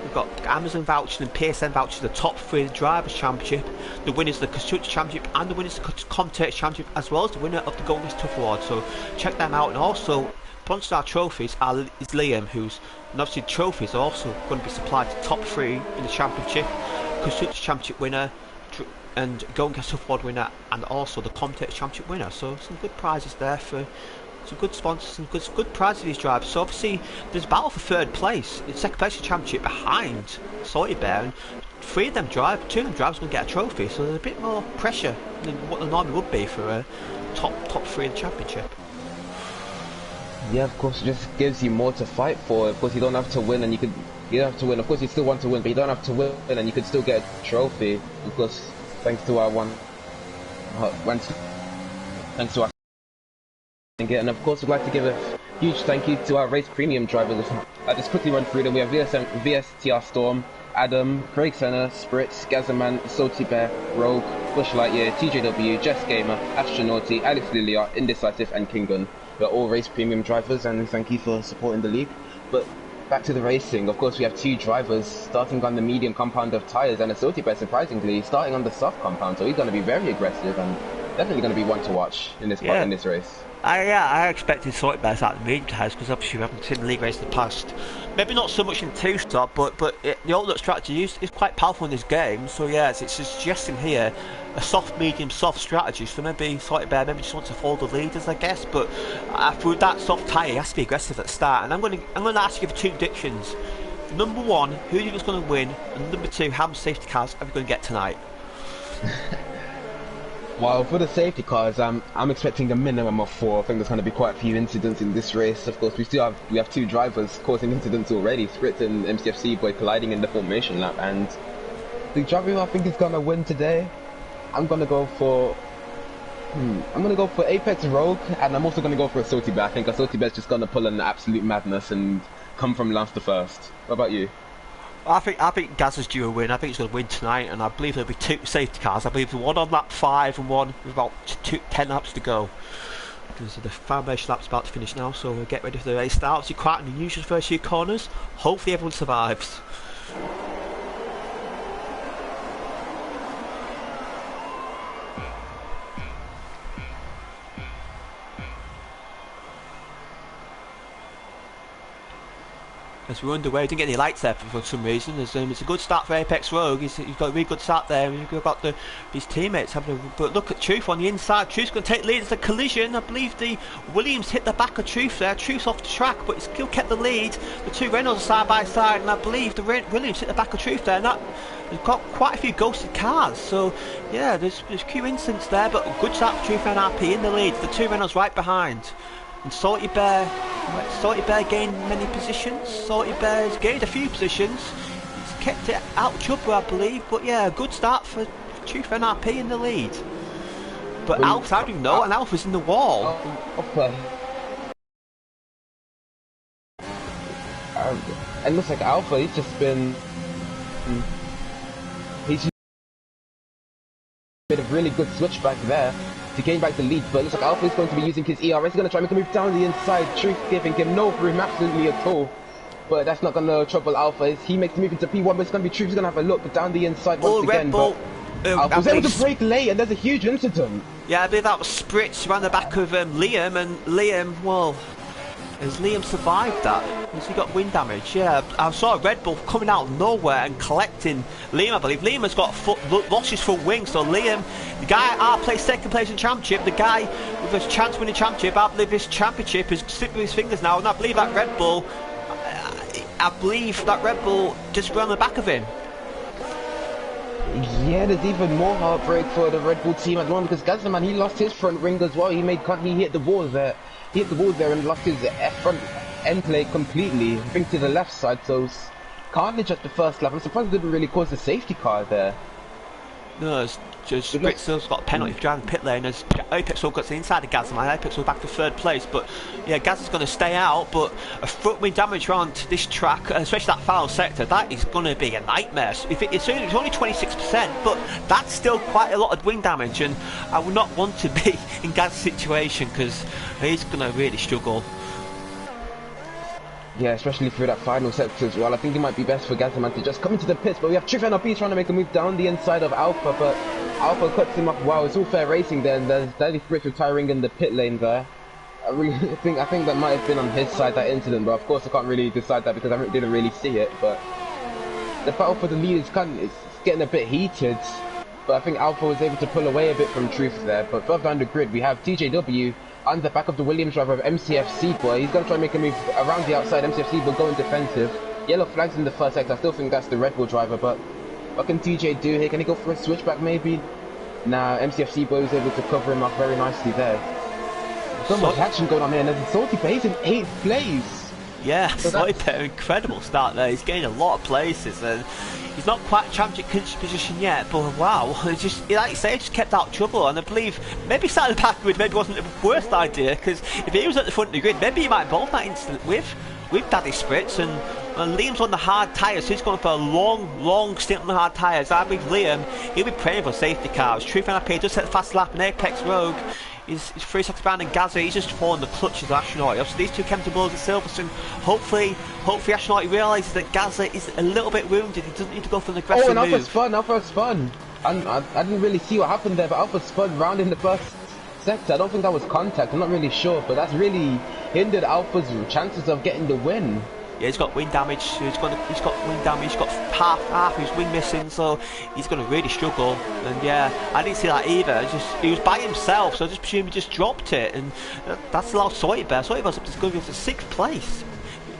We've got Amazon vouchers and PSN vouchers, the top 3 of the Drivers' Championship, the winners of the Constructors' Championship, and the winners of the Commentators' Championship, as well as the winner of the Golden Tough Award. So check them out. And also, sponsoring our trophies is Liam, and obviously trophies are also going to be supplied to top 3 in the championship, Constructors Championship winner, and Golden Gas Award winner, and also the Commentators Championship winner. So some good prizes there for some good sponsors and good prizes for these drivers. So obviously there's a battle for third place, in second place in the championship behind Salty Bear, and 2 of them drivers are going to get a trophy. So there's a bit more pressure than what there normally would be for a top 3 in the championship. Yeah, of course, it just gives you more to fight for. Of course, you don't have to win, and you don't have to win. Of course, you still want to win, but you don't have to win, and you could still get a trophy. Of course, thanks to our and of course, we'd like to give a huge thank you to our race premium drivers. I just quickly run through them. We have VSTR Storm, Adam, Craig Senna, Spritz, Gazzaman, Salty Bear, Rogue, Bush Lightyear, TJW, Jess Gamer, Astronauty, Alex Lilia, Indecisive, and Kingun. We're all race premium drivers, and thank you for supporting the league. But back to the racing. Of course, we have 2 drivers starting on the medium compound of tyres, and a Salty Bear, surprisingly, starting on the soft compound. So he's going to be very aggressive and definitely going to be one to watch in this race. I expected Salty Bears out of the medium tyres, because obviously we haven't seen the league race in the past. Maybe not so much in 2-stop, but the alternate strategy used is quite powerful in this game. So yeah, it's suggesting here a soft, medium, soft strategy. So maybe Salty Bear just wants to follow the leaders, I guess. But through that soft tyre, he has to be aggressive at the start. And I'm going to ask you for 2 predictions. Number 1, who do you think is going to win? And number 2, how many safety cars are we going to get tonight? Well, for the safety cars, I'm expecting a minimum of 4. I think there's going to be quite a few incidents in this race. Of course, we have 2 drivers causing incidents already. Spritz and MCFC boy colliding in the formation lap, and the driver who I think is going to win today, I'm going to go for Apex Rogue, and I'm also going to go for a Salty Bear. I think a Salty Bear's just going to pull an absolute madness and come from last to first. What about you? I think Gaz is due a win. I think he's going to win tonight, and I believe there'll be 2 safety cars. I believe there's one on lap 5 and one with about 10 laps to go. Because the foundation lap's about to finish now, so we'll get ready for the race start. Obviously quite an unusual first few corners. Hopefully everyone survives. As we're underway, we didn't get any lights there for some reason. It's a good start for Apex Rogue. He's got a really good start there. And you've got his teammates having but look at Truth on the inside. Truth's going to take the lead. It's a collision. I believe the Williams hit the back of Truth there. Truth's off the track, but he still kept the lead. The 2 Renaults are side by side, and I believe the Williams hit the back of Truth there. And they've got quite a few ghosted cars. So yeah, there's a few incidents there, but a good start for Truth and RP in the lead. The 2 Renaults right behind. And Salty Bear gained many positions. Salty Bear's gained a few positions. He's kept it out of trouble, I believe. But yeah, a good start for Truth NRP in the lead. But Alpha, I don't know, and Alpha's in the wall. It looks like Alpha, he's just been... He's made a really good switch back there to gain back the lead, but it looks like Alpha is going to be using his ERS. He's going to try and make a move down the inside. Truth giving him no room absolutely at all. But that's not going to trouble Alpha. He makes the move into P1, but it's going to be Truth. He's going to have a look down the inside once again. Alpha was able to break late, and there's a huge incident. Yeah, I believe that was Spritz around the back of Liam, and Liam, well, has Liam survived that? Has he got wind damage? Yeah, I saw a Red Bull coming out of nowhere and collecting Liam, I believe. Liam has got lost his front wing, so Liam, the guy placed second place in championship, the guy with a chance winning championship, I believe this championship is slipping his fingers now, and I believe that Red Bull, just ran on the back of him. Yeah, there's even more heartbreak for the Red Bull team at the moment, because Gazzaman, he lost his front ring as well. He hit the wall there. He hit the wall there and lost his front end plate completely. I think to the left side, so carnage at the first lap. I'm surprised it didn't really cause a safety car there. No, it's just Spritzer's got a penalty for driving the pit lane as Apex all got to the inside of Gazzaman. Apex was back to 3rd place, but yeah, Gaz is going to stay out, but a front wing damage around this track, especially that foul sector, that is going to be a nightmare. It's only 26%, but that's still quite a lot of wing damage, and I would not want to be in Gaz's situation because he's going to really struggle. Yeah, especially through that final sector as well. I think it might be best for Gazzaman to just come into the pits, but we have Truth NRP trying to make a move down the inside of Alpha, but Alpha cuts him off. Wow, it's all fair racing there, and there's Daddy Spritz retiring in the pit lane there. I really I think that might have been on his side, that incident, but of course I can't really decide that because I didn't really see it. But the battle for the lead is it's getting a bit heated. But I think Alpha was able to pull away a bit from Truth there. But further down the grid, we have TJW on the back of the Williams driver of MCFC boy. He's going to try and make a move around the outside. MCFC will go in defensive. Yellow flags in the first sector. I still think that's the Red Bull driver, but what can TJ do here? Can he go for a switchback maybe? Nah, MCFC boy was able to cover him up very nicely there. So much action going on here, and there's a Salty Base in 8th place. Yeah, so Salty Base, incredible start there. He's getting a lot of places, and he's not quite championship position yet, but wow, it's just, like you say, just kept out of trouble. And I believe maybe starting the back grid maybe wasn't the worst idea, because if he was at the front of the grid, maybe he might have bowled that instant with Daddy Spritz, and Liam's on the hard tyres, so he's going for a long stint on the hard tyres. I believe Liam, he'll be praying for safety cars. Truth and IP just set the fast lap, and Apex Rogue is 3 seconds behind, and Gaza, he's just falling the clutches of Astronaut. So these two came to blows at Silverstone. Hopefully Astronaut realises that Gaza is a little bit wounded. He doesn't need to go for an aggressive move. Alpha spun. I didn't really see what happened there, but Alpha spun round in the first sector. I don't think that was contact, I'm not really sure, but that's really hindered Alpha's chances of getting the win. Yeah, he's got wing damage. He's got wing damage. He's got half his wing missing, so he's going to really struggle. And yeah, I didn't see that either. He was by himself, so I just presume he just dropped it, and that's allowed Salty Bear. Salty Bear's up to 6th place.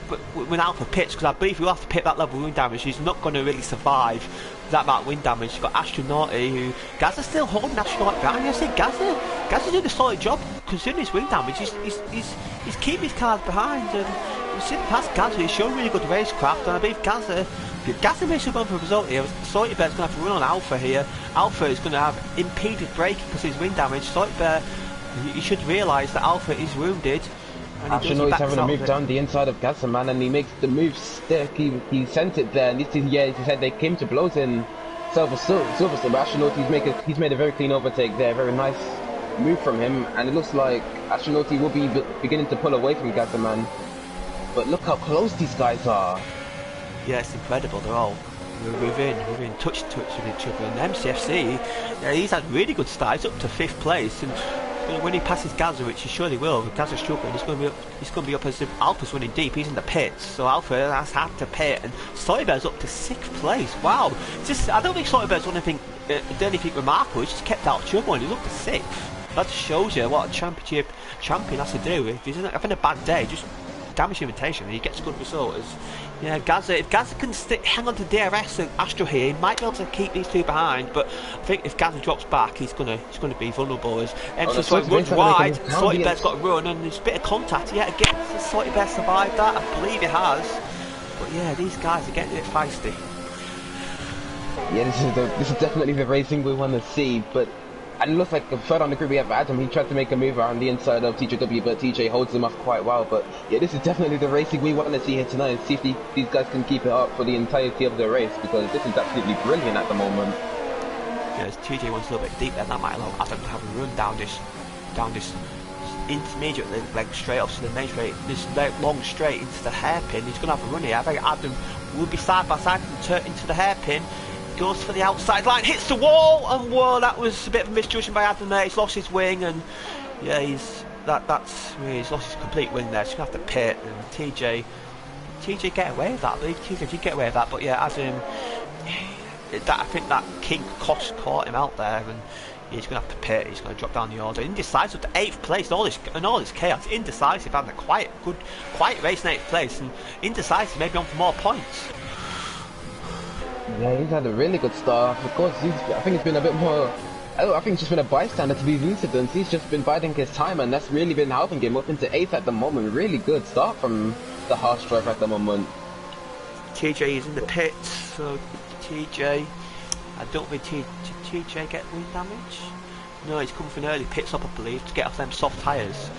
But when Alpha pits, because I believe he'll have to pit that level of wind damage, he's not going to really survive that amount of wind damage. You've got Astronauty, who Gaza's still holding Astronauty behind. I say Gaza's doing a solid job considering his wind damage. He's keeping his cars behind, and we've seen past Gaza. He's shown really good racecraft, and I believe Gaza may still go for a result here. Salty Bear's going to have to run on Alpha here. Alpha is going to have impeded braking because of his wind damage. Salty Bear, he should realise that Alpha is wounded. Astronaut is having a move down the inside of Gaza, man, and he makes the move stick. He sent it there, and this is, yeah, he said they came to blows in Silverstone, but Astronaut, he's made a very clean overtake there, very nice move from him, and it looks like Astronaut will be beginning to pull away from Gaza, man. But look how close these guys are. Yeah, it's incredible. They're all within touch with each other. And MCFC, yeah, he's had a really good start. He's up to 5th place, and when he passes Gaza, which he surely will, with Gaza struggling, he's going to be up as if Alpha's running deep. He's in the pits, so Alpha has had to pit, and Salty Bear's up to 6th place. Wow, I don't think Salty Bear's done anything remarkable. He's just kept out of trouble, and he's up to 6th. That just shows you what a champion has to do. If he's having a bad day, just damage invitation and he gets good results. Yeah, if Gaza can hang on to DRS and Astro here, he might be able to keep these two behind, but I think if Gaza drops back, he's gonna be vulnerable. As MC runs wide, Salty Bear's got to run, and there's a bit of contact. Yeah, again, Salty Bear survived that. I believe he has. But yeah, these guys are getting a bit feisty. Yeah, this is definitely the racing we want to see, but. And it looks like further on the grid we have Adam. He tried to make a move around the inside of TJW, but TJ holds him off quite well. But yeah, this is definitely the racing we want to see here tonight, and see if these guys can keep it up for the entirety of the race, because this is absolutely brilliant at the moment. Yeah, as TJ wants a little bit deep there, that might allow Adam to have a run down this intermediate leg straight up to the main straight, this long straight into the hairpin. He's going to have a run here. I think Adam will be side by side into the hairpin. Goes for the outside line, hits the wall, and whoa, that was a bit of a misjudgment by Adam there. He's lost his wing, and yeah, he's lost his complete wing there. So he's going to have to pit, and TJ get away with that. I believe TJ did get away with that, but yeah, Adam, I think that King caught him out there, and he's going to have to pit. He's going to drop down the order. Indecisive to 8th place, and all this chaos. Indecisive having a quiet race in 8th place, and Indecisive maybe on for more points. Yeah, he's had a really good start. Of course, I think it's been a bit more. I think he's just been a bystander to these incidents. He's just been biding his time, and that's really been helping him up into 8th at the moment. Really good start from the harsh driver at the moment. TJ is in the pits, so TJ. I don't think TJ get wind damage. No, he's coming for an early pit stop, I believe, to get off them soft tyres.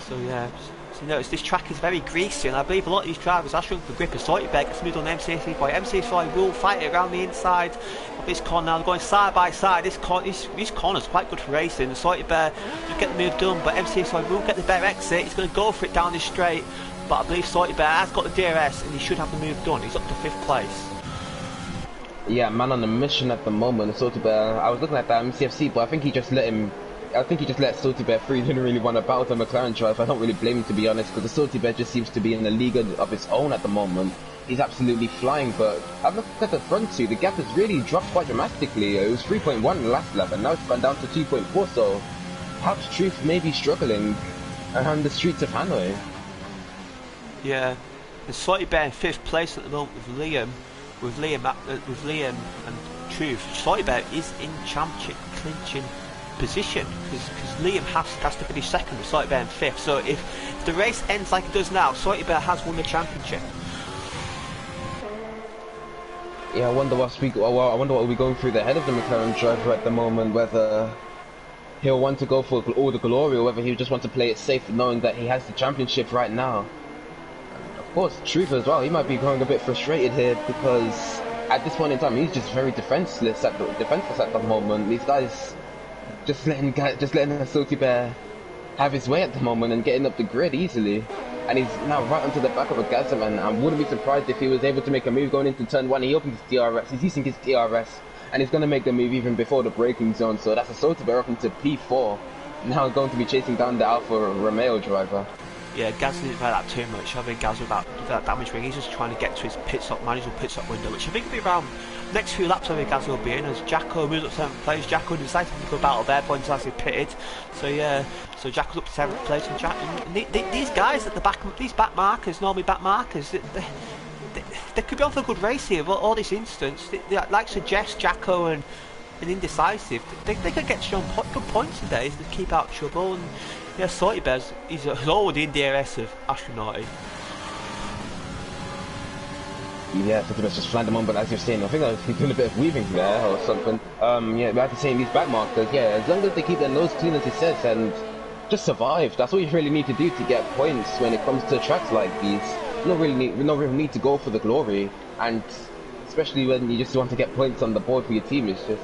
So yeah. So you notice this track is very greasy, and I believe a lot of these drivers are struggling for grip. As Salty Bear gets moved on MCC boy. MCC will fight it around the inside of this corner now. They're going side by side. This corner's quite good for racing. Salty Bear just get the move done, but MCC will get the better exit. He's going to go for it down this straight, but I believe Salty Bear has got the DRS, and he should have the move done. He's up to 5th place. Yeah, man on a mission at the moment. Salty Bear, I was looking at that MCFC, but I think he just let him I think he just let Salty Bear free. He didn't really want to battle the McLaren driver. I don't really blame him, to be honest, because the Salty Bear just seems to be in a league of his own at the moment. He's absolutely flying, but have a look at the front two. The gap has really dropped quite dramatically. It was 3.1 in the last lap, and now it's gone down to 2.4, so perhaps Truth may be struggling around the streets of Hanoi. Yeah, and Salty Bear in 5th place at the moment with Liam and Truth. Salty Bear is in championship clinching position because Liam has to finish 2nd with Salty Bear in 5th. So if the race ends like it does now, Salty Bear has won the championship. Yeah, I wonder what we're going through the head of the McLaren driver at the moment, whether he'll want to go for all the glory or whether he'll just want to play it safe knowing that he has the championship right now. And of course, Truth as well, he might be growing a bit frustrated here because at this point in time he's just very defenseless at the moment. These guys just letting the Salty Bear have his way at the moment and getting up the grid easily. And he's now right onto the back of a Gazza, and I wouldn't be surprised if he was able to make a move going into turn 1. He opens his DRS, he's using his DRS, and he's going to make the move even before the braking zone, so that's a Salty Bear up into P4, now going to be chasing down the Alfa Romeo driver. Yeah, Gaz didn't play that too much. I think Gaz with that damage ring, he's just trying to get to his pit stop window, which I think will be around next few laps. I think Gaz will be in as Jacko moves up to 7th place. Jacko decided to go battle there points as he pitted. So yeah, so Jacko's up to 7th place, and these guys at the back, these back markers, normally back markers, they could be on for a good race here. But all this instance, like Suggest, Jacko and Indecisive, they could get some good points today to keep out trouble. And yeah, Salty Bears, he's already in DRS of Astronauty. Yeah, Salty Bear's just flying them on, but as you're saying, I think he's doing a bit of weaving there or something. Yeah, we have to say these back markers, yeah, as long as they keep their nose clean as he says and just survive, that's what you really need to do to get points when it comes to tracks like these. No real need to go for the glory, and especially when you just want to get points on the board for your team, it's just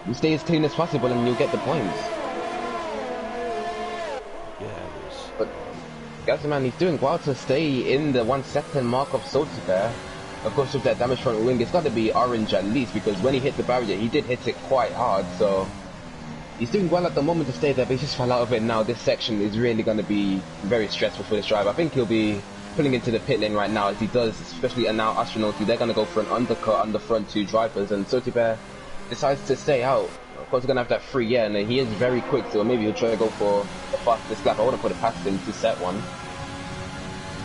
you stay as clean as possible and you'll get the points. But Gazman, he's doing well to stay in the 1 second mark of Salty Bear. Of course, with that damage front wing, it's got to be orange at least, because when he hit the barrier, he did hit it quite hard, so he's doing well at the moment to stay there, but he just fell out of it now. This section is really going to be very stressful for this driver. I think he'll be pulling into the pit lane right now, as he does, especially and now Astronauty, they're going to go for an undercut on the front two drivers, and Salty Bear decides to stay out. Of course, he's going to have that free air, and he is very quick, so maybe he'll try to go for the fastest lap. I want to put it past him to set one.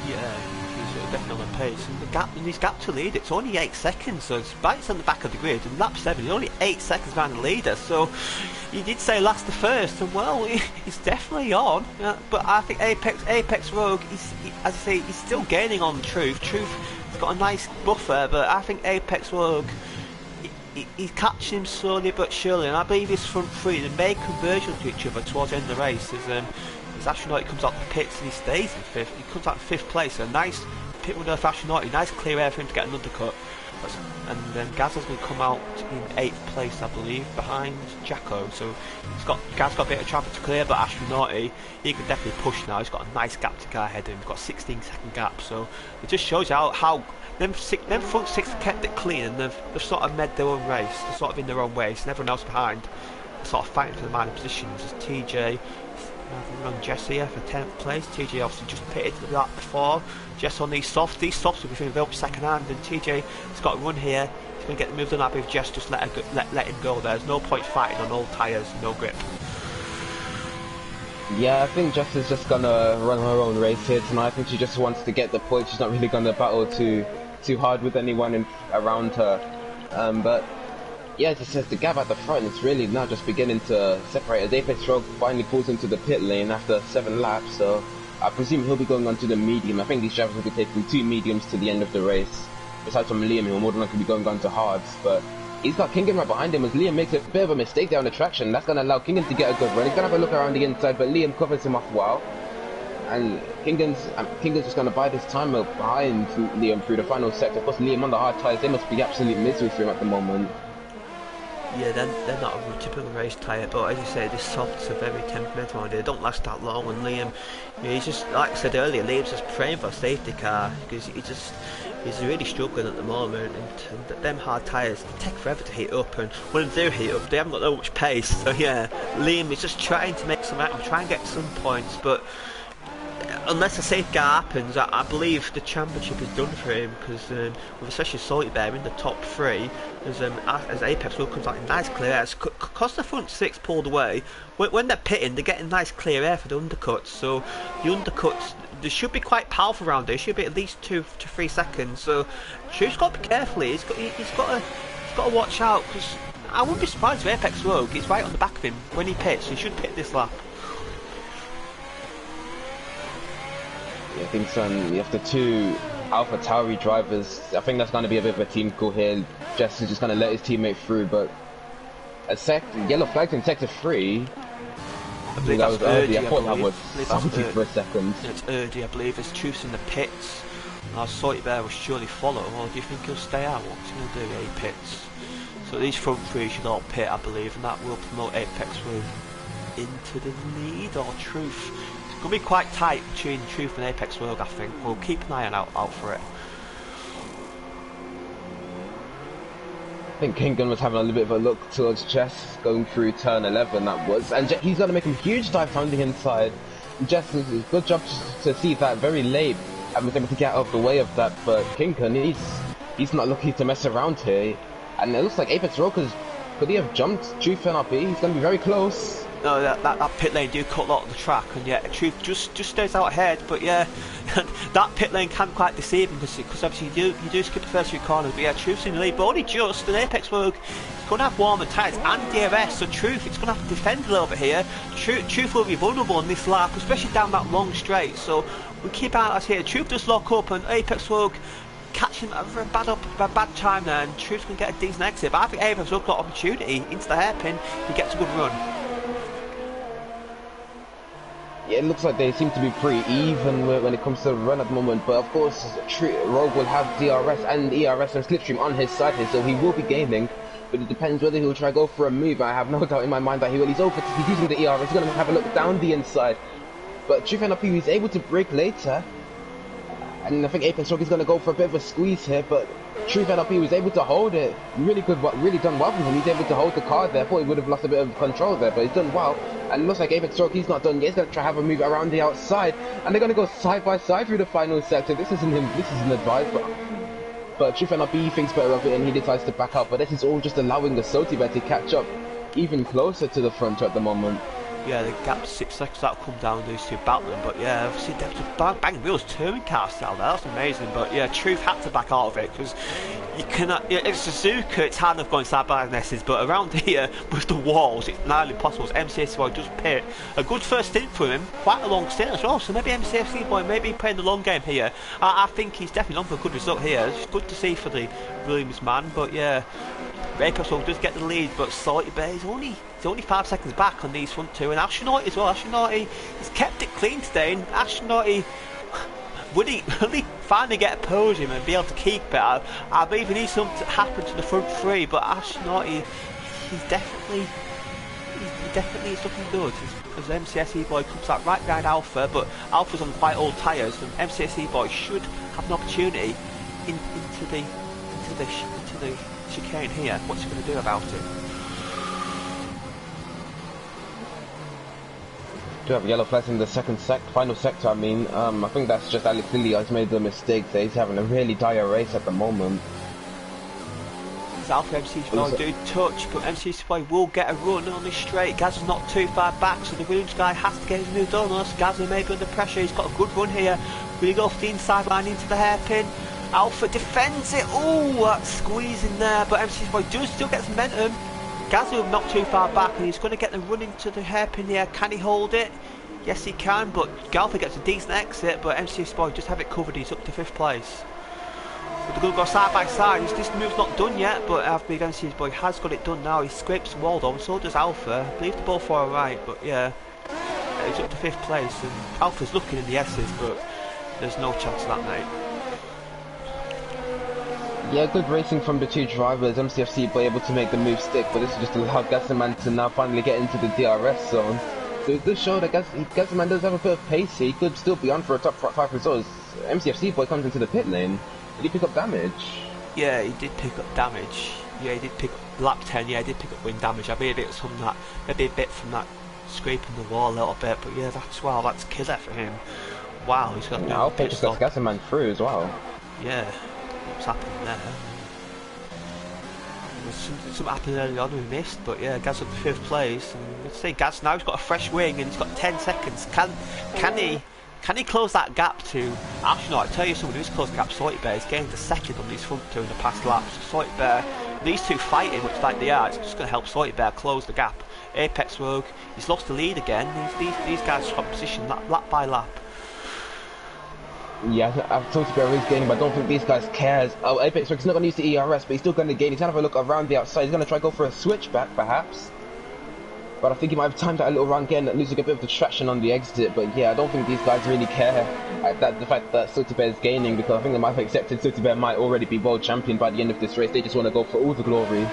Yeah, he's definitely on the pace. And his gap to lead, it's only 8 seconds, so it's Bites on the back of the grid. And lap 7, he's only 8 seconds behind the leader, so you did say last to first, and well, he's definitely on. But I think Apex Rogue, as I say, he's still gaining on Truth. Truth has got a nice buffer, but I think Apex Rogue, he's catching him slowly but surely, and I believe his front three, they may converge to each other towards the end of the race. As Astronaut comes out the pits and he stays in 5th, he comes out in 5th place, a nice pit window for Astronaut, nice clear air for him to get an undercut. And then Gaz is going to come out in 8th place, I believe, behind Jacko. So Gaz got a bit of traffic to clear, but Astronauty, he can definitely push now. He's got a nice gap to go ahead of him. He's got a 16-second gap, so it just shows you how them front 6 kept it clean, and they've sort of made their own race. They're sort of in their own race, and everyone else behind sort of fighting for the minor positions. As TJ on Jesse for 10th place. TJ obviously just pitted the lap before. Jess on these softs will be feeling up second hand, and TJ has got a run here. He's going to get the move done up if Jess just let him go there. There's no point fighting on old tyres, no grip. Yeah, I think Jess is just going to run her own race here tonight. I think she just wants to get the point. She's not really going to battle too hard with anyone around her. But yeah, as it says, the gap at the front is really now just beginning to separate as Apex Rogue finally pulls into the pit lane after 7 laps, so I presume he'll be going on to the medium. I think these drivers will be taking 2 mediums to the end of the race. Besides from Liam, he'll more than likely be going on to hards, but he's got Kingen right behind him as Liam makes a bit of a mistake there on the traction. That's going to allow Kingen to get a good run. He's going to have a look around the inside, but Liam covers him off well. And Kingen's just going to buy this time behind Liam through the final sector. Of course, Liam on the hard tyres, they must be absolute misery for him at the moment. Yeah, they're not a typical race tyre, but as you say, these softs are very temperamental. They don't last that long, and Liam, he's just, like I said earlier, Liam's just praying for a safety car, because he's really struggling at the moment, and them hard tyres take forever to heat up, and when they do heat up, they haven't got that much pace. So yeah, Liam is just trying to make some action, try and get some points, but unless a safeguard happens, I believe the championship is done for him, because with especially Salty Bear in the top 3, as Apex will comes out in nice clear air, because the front 6 pulled away, when they're pitting, they're getting nice clear air for the undercuts, so the undercuts, they should be quite powerful around there, should be at least 2 to 3 seconds, so Truth's got to be careful, he's got to watch out, because I wouldn't be surprised if Apex Rogue is right on the back of him when he pits, he should pit this lap. Yeah, I think you have the 2 Alpha Tauri drivers. I think that's going to be a bit of a team call here. Jess is just going to let his teammate through, but yellow flags in sector 3. I believe that was early. I thought that was something for a second. It's early, I believe. There's Truth's in the pits. Our Salty Bear will surely follow, or do you think he'll stay out? What's he going to do? He pits. So these front 3 should all pit, I believe, and that will promote Apex Rogue into the lead, or Truth. It's going to be quite tight between Truth and Apex Rogue, I think. We'll keep an eye out for it. I think King Gun was having a little bit of a look towards Jess going through turn 11, that was. And he's going to make a huge dive down the inside. Jess, good job to see that very late and was able to get out of the way of that. But King Gun, he's not looking to mess around here. And it looks like Apex Rogue could he have jumped Truth NRP? He's going to be very close. No, that pit lane do cut a lot of the track, and yeah, Truth just stays out ahead. But yeah, that pit lane can quite deceive him, because obviously you do skip the first 3 corners. But yeah, Truth's in the lead, but only just. And Apex Rogue is going to have warmer tyres and DRS, so Truth it's going to have to defend a little bit here. Truth will be vulnerable on this lap, especially down that long straight. So we keep our eyes here. Truth does lock up, and Apex Rogue catching a bad time there, and Truth's going to get a decent exit. But I think Apex Rogue got opportunity into the hairpin. He gets a good run. Yeah, it looks like they seem to be pretty even when it comes to the run at the moment, but of course Rogue will have DRS and ERS and Slipstream on his side here, so he will be gaining, but it depends whether he'll try to go for a move. I have no doubt in my mind that he will. He's using the ERS, he's going to have a look down the inside, but Truth NRP is able to break later, and I think Apex Rogue is going to go for a bit of a squeeze here, but Truth NRP was able to hold it. Really done well from him. He's able to hold the car there. I thought he would have lost a bit of control there, but he's done well. And it looks like Apex Rogue, he's not done yet. He's going to try to have a move around the outside, and they're going to go side by side through the final sector. This isn't advice, but Truth NRP thinks better of it, and he decides to back out. But this is all just allowing the Salty Bear to catch up even closer to the front at the moment. Yeah, the gap's 6 seconds, that'll come down those 2 battling, but yeah, obviously they have to bang wheels, touring car style there, that's amazing. But yeah, Truth had to back out of it, because you cannot, it's Suzuka, it's hard enough going side by side, but around here with the walls it's nearly impossible. MCFC Boy does pit a good first stint for him, quite a long stint as well, so maybe MCFC Boy maybe playing the long game here. I think he's definitely on for a good result here. It's good to see for the Williams man, but yeah, Apex Rogue does get the lead, but Salty Bear is only 5 seconds back on these front 2, and Astronaut as well. Astronaut, he's kept it clean today, and Astronaut, will he finally get a podium and be able to keep it? I believe he needs something to happen to the front 3, but Astronaut, he's definitely is looking good. As MCSE Boy comes out right behind Alpha, but Alpha's on quite old tyres, and MCSE Boy should have an opportunity into the chicane here. What's he going to do about it? Do have yellow flags in the final sector. I mean, I think that's just Alex Lilly has made the mistake there. He's having a really dire race at the moment. Alpha MC Boy do touch, but MC Boy will get a run on this straight. Gaz is not too far back, so the Williams guy has to get his move done. Unless Gaz may be under pressure. He's got a good run here. Will he go for the inside line into the hairpin? Alpha defends it. Oh, that squeeze in there, but MC Boy does still get some momentum. Gazoo not too far back, and he's going to get the run into the hairpin here. Can he hold it? Yes, he can, but Galfa gets a decent exit, but MCS Boy just have it covered. He's up to 5th place. But they're going to go side by side. This move's not done yet, but I believe MCS Boy has got it done now. He scrapes the wall though, and so does Alpha. I believe they're both alright, but yeah. He's up to 5th place, and Alpha's looking in the S's, but there's no chance of that, mate. Yeah, good racing from the 2 drivers. MCFC were able to make the move stick, but this is just allowed Gasserman to now finally get into the DRS zone. So it does show that Gasserman does have a bit of pace here. He could still be on for a top 5 result. MCFC boy comes into the pit lane. Did he pick up damage? Yeah, he did pick up damage. Yeah, he did pick up lap 10. Yeah, he did pick up wind damage. I maybe it was from that, maybe a bit from that scraping the wall a little bit. But yeah, that's killer for him. Wow, he's got Yeah, I'll put just got Gasserman through as well. Yeah, what's happening there? Something happened early on we missed, but yeah, Gaz up to 5th place. And let's say Gaz now he's got a fresh wing and he's got 10 seconds. Can he close that gap to Astronaut? I tell you someone who's closed the gap, Salty Bear. He's gained a second on these front two in the past laps. Salty Bear, these two fighting, which like they are, it's just going to help Salty Bear close the gap. Apex Rogue, he's lost the lead again. These guys swap position lap by lap. Yeah, I've talked about Riggs gaining, but I don't think these guys cares. Oh, Apex Riggs not going to use the ERS, but he's still going to gain. He's going to have a look around the outside. He's going to try to go for a switchback, perhaps. But I think he might have timed that a little round again, losing a bit of the traction on the exit. But yeah, I don't think these guys really care the fact that Salty Bear is gaining, because I think they might have accepted Salty Bear might already be world champion by the end of this race. They just want to go for all the glory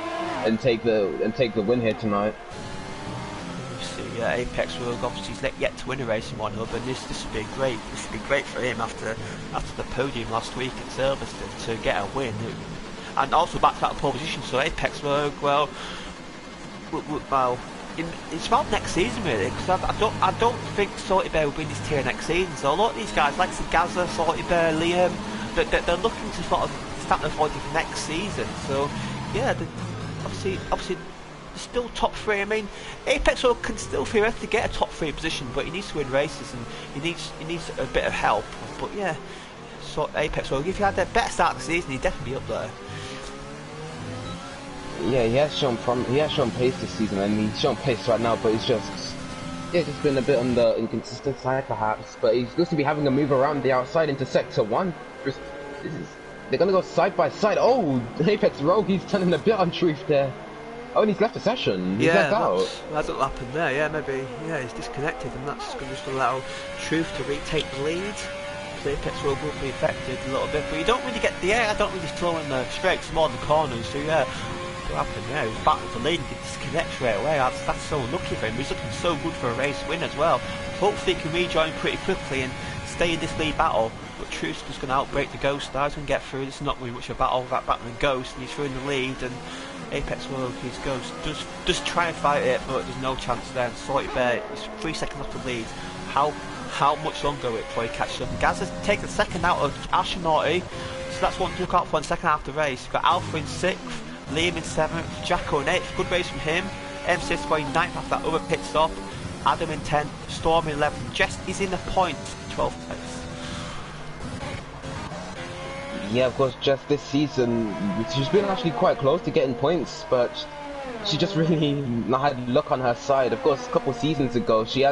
and take the win here tonight. Apex Rogue obviously he's yet to win a race in one hub, and this would be great. This would be great for him after the podium last week at Silverstone to get a win, and also back to that pole position. So Apex Rogue, well, it's about next season really, because I don't think Salty Bear will be in this tier next season. So a lot of these guys, like Gaza, Salty Bear, Liam, they're looking to sort of start their body for next season. So yeah, obviously. Still top 3. I mean, Apex Rogue can still theoretically get a top 3 position, but he needs to win races and he needs a bit of help. But yeah, so Apex Rogue, if he had a better start of the season, he'd definitely be up there. Yeah, he has shown pace this season, and he's shown pace right now, but he's just been a bit on the inconsistent side perhaps. But he's supposed to be having a move around the outside into sector 1. They're gonna go side by side. Oh, Apex Rogue, he's turning a bit untruth there. Oh, and he's left the session. He's left out. That's what happened there. Yeah, maybe. Yeah, he's disconnected, and that's just going to allow Truth to retake the lead. The Apex Rogue will be affected a little bit, but you don't really get the air. I don't really throw in the straights, more than the corners. So yeah, what happened there? He's back with the lead and he disconnects straight away. That's so unlucky for him. He's looking so good for a race win as well. Hopefully, he can rejoin pretty quickly and stay in this lead battle. But Truth's just going to outbreak the Ghost Stars and get through. This is not really much of a battle. That battling Ghost, and he's through in the lead. And Apex Rogue, his Ghost does try and fight it, but there's no chance there. And Salty Bear is 3 seconds off the lead. How much longer will it before he catches up? And Gaz has taken a second out of Astronaut, so that's one to look out for in the second half of the race. You've got Alpha in 6th, Liam in 7th, Jacko in 8th. Good race from him. MC scoring 9th after that other pit stop. Adam in 10th, Storm in 11th. Jess is in the points, 12th place. Yeah, of course, just this season, she's been actually quite close to getting points, but she just really not had luck on her side. Of course, a couple seasons ago, she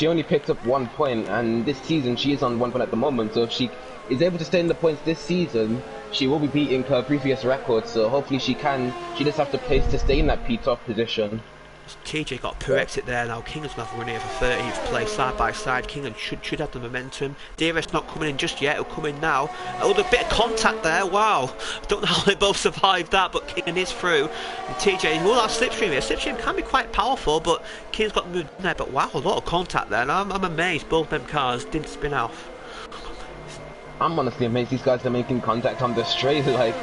only picked up 1 point, and this season she is on 1 point at the moment. So if she is able to stay in the points this season, she will be beating her previous record. So hopefully she can. She just have to place to stay in that P-top position. TJ got a poor exit there now. Kingham's going to have a run here for 13th place, side by side. Kingham should have the momentum. DRS not coming in just yet, he'll come in now. Oh, a bit of contact there, wow. I don't know how they both survived that, but Kingham is through. And TJ, oh, that slipstream here. Slipstream can be quite powerful, but Kingham's got moved in there. But wow, a lot of contact there. And I'm amazed both them cars didn't spin off. I'm honestly amazed these guys are making contact on the straight. Like,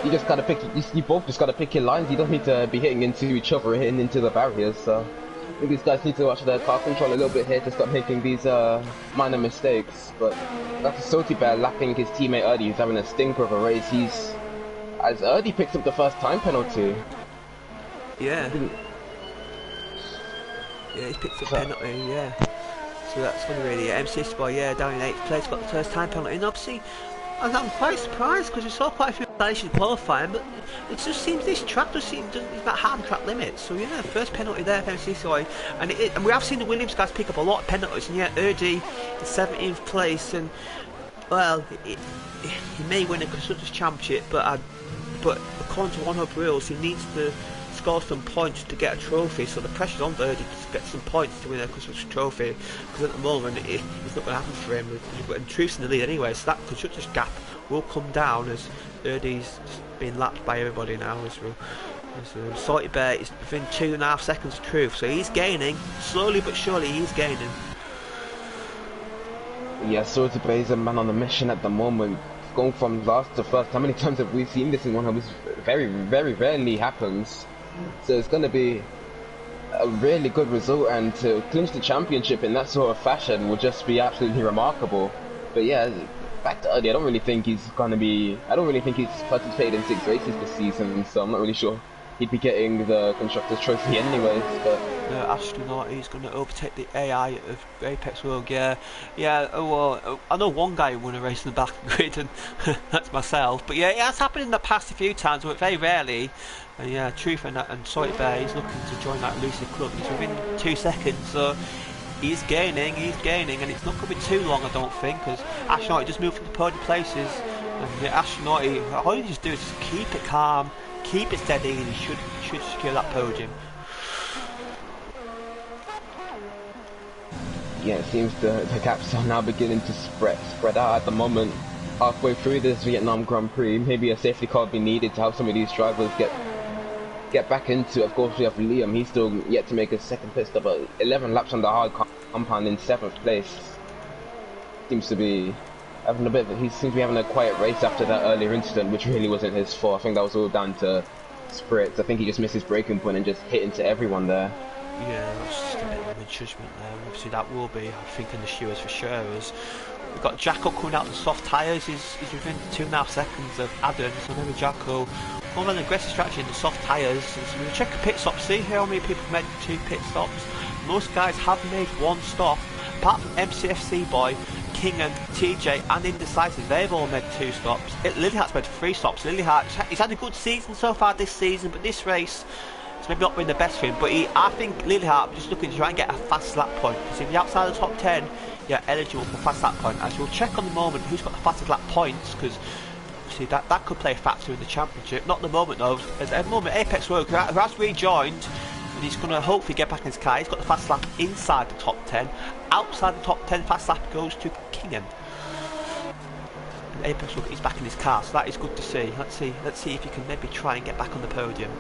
you just gotta pick. You both just gotta pick your lines. You don't need to be hitting into each other, hitting into the barriers. So I think these guys need to watch their car control a little bit here to stop making these minor mistakes. But that's Salty Bear lapping his teammate Erdy. He's having a stinker of a race. As Erdy picks up the first time penalty. Yeah. Yeah, he's picked up penalty. Yeah. So that's going to really MC Spy, down in 8th place, got the first time penalty, and obviously I'm quite surprised because we saw quite a few violations qualifying, but it just seems this track it's got hard track limits. So yeah, first penalty there for MC Spy, and we have seen the Williams guys pick up a lot of penalties, and yet Erdy in 17th place, and well, he may win a Constructors' Championship, but according to One Hub rules, he needs to score some points to get a trophy, so the pressure's on Erdy to get some points to win a Constructors Trophy, because at the moment it's not going to happen for him. You've got Truths in the lead anyway, so that Constructors gap will come down as Erdy's being lapped by everybody now. As Salty Bear is within 2.5 seconds of Truth, so he's gaining, slowly but surely he's gaining. Yeah, Salty Bear is a man on a mission at the moment. going from last to first. How many times have we seen this in one? It very, very rarely happens. So it's going to be a really good result, and to clinch the championship in that sort of fashion would just be absolutely remarkable. But yeah, back to Eddie, I don't really think he's participated in 6 races this season, so I'm not really sure he'd be getting the Constructors' Trophy anyways. But the astronaut is going to overtake the AI of Apex World. Yeah, well, I know one guy who won a race in the back of the grid, and that's myself. But yeah, it has happened in the past a few times, but very rarely. And yeah, Truth and Sorry Bear, he's looking to join that elusive club. He's within 2 seconds, so he's gaining, and it's not going to be too long, I don't think, because Astronaut just moved from the podium places. And the Astronaut, all you just do is just keep it calm, keep it steady, and he should secure that podium. yeah, it seems the gaps are now beginning to spread out at the moment. Halfway through this Vietnam Grand Prix, maybe a safety car would be needed to help some of these drivers get back into. Of course, we have Liam. He's still yet to make a second pit stop, but 11 laps on the hard compound in 7th place. Seems to be having he seems to be having a quiet race after that earlier incident, which really wasn't his fault. I think that was all down to spirits. I think he just missed his braking point and just hit into everyone there. Yeah, that's just a bit of a misjudgment there. Obviously, that will be, I think, in the shoes for sure. As we've got Jacko coming out the soft tyres. He's within 2.5 seconds of Adam, so maybe Jacko more of an aggressive strategy in the soft tyres. So we'll check a pit stop, see how many people made 2 pit stops. Most guys have made 1 stop, apart from MCFC Boy, King and TJ and Indecisive. They've all made 2 stops. Lilyhart's made 3 stops. Lilyhart, he's had a good season so far this season, but this race it's maybe not been the best for him. But I think Lilyhart just looking to try and get a fast lap point, because if you're outside the top 10, you're eligible for fast lap point. As we'll check on the moment who's got the fastest lap points, because see that could play a factor in the championship. Not at the moment though. At the moment, Apex World who has rejoined, and he's going to hopefully get back in his car. He's got the fast lap inside the top 10. Outside the top 10, fast lap goes to Kingham. And Apex World is back in his car, so that is good to see. Let's see if he can maybe try and get back on the podium.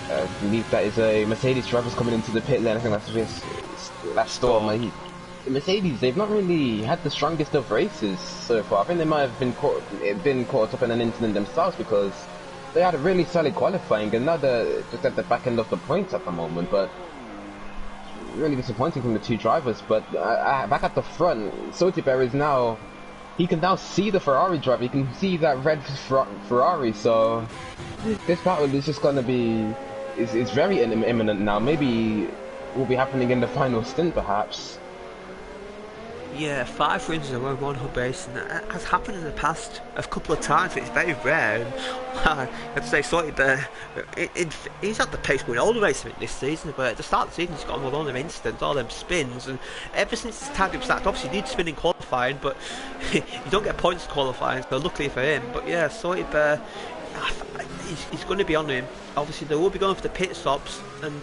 I believe that is a Mercedes driver's coming into the pit lane. I think that's Storm. The Mercedes, they've not really had the strongest of races so far. I think they might have been caught up in an incident themselves, because they had a really solid qualifying, and now they're just at the back end of the points at the moment. But really disappointing from the 2 drivers. But back at the front, Sotiber is now, he can now see the Ferrari driver. He can see that red Ferrari. So this battle is just going to be is very imminent now. Maybe will be happening in the final stint, perhaps. Yeah, 5 wins in a row, 1 hub race, and that has happened in the past a couple of times, but it's very rare. And I'd say Sotiber, he's had the pace going all the race this season, but at the start of the season he's got all them incidents, all them spins, and ever since his time started, obviously he did spin in qualifying, but you don't get points qualifying, so luckily for him. But yeah, Sotiber, he's going to be on him. Obviously they will be going for the pit stops, and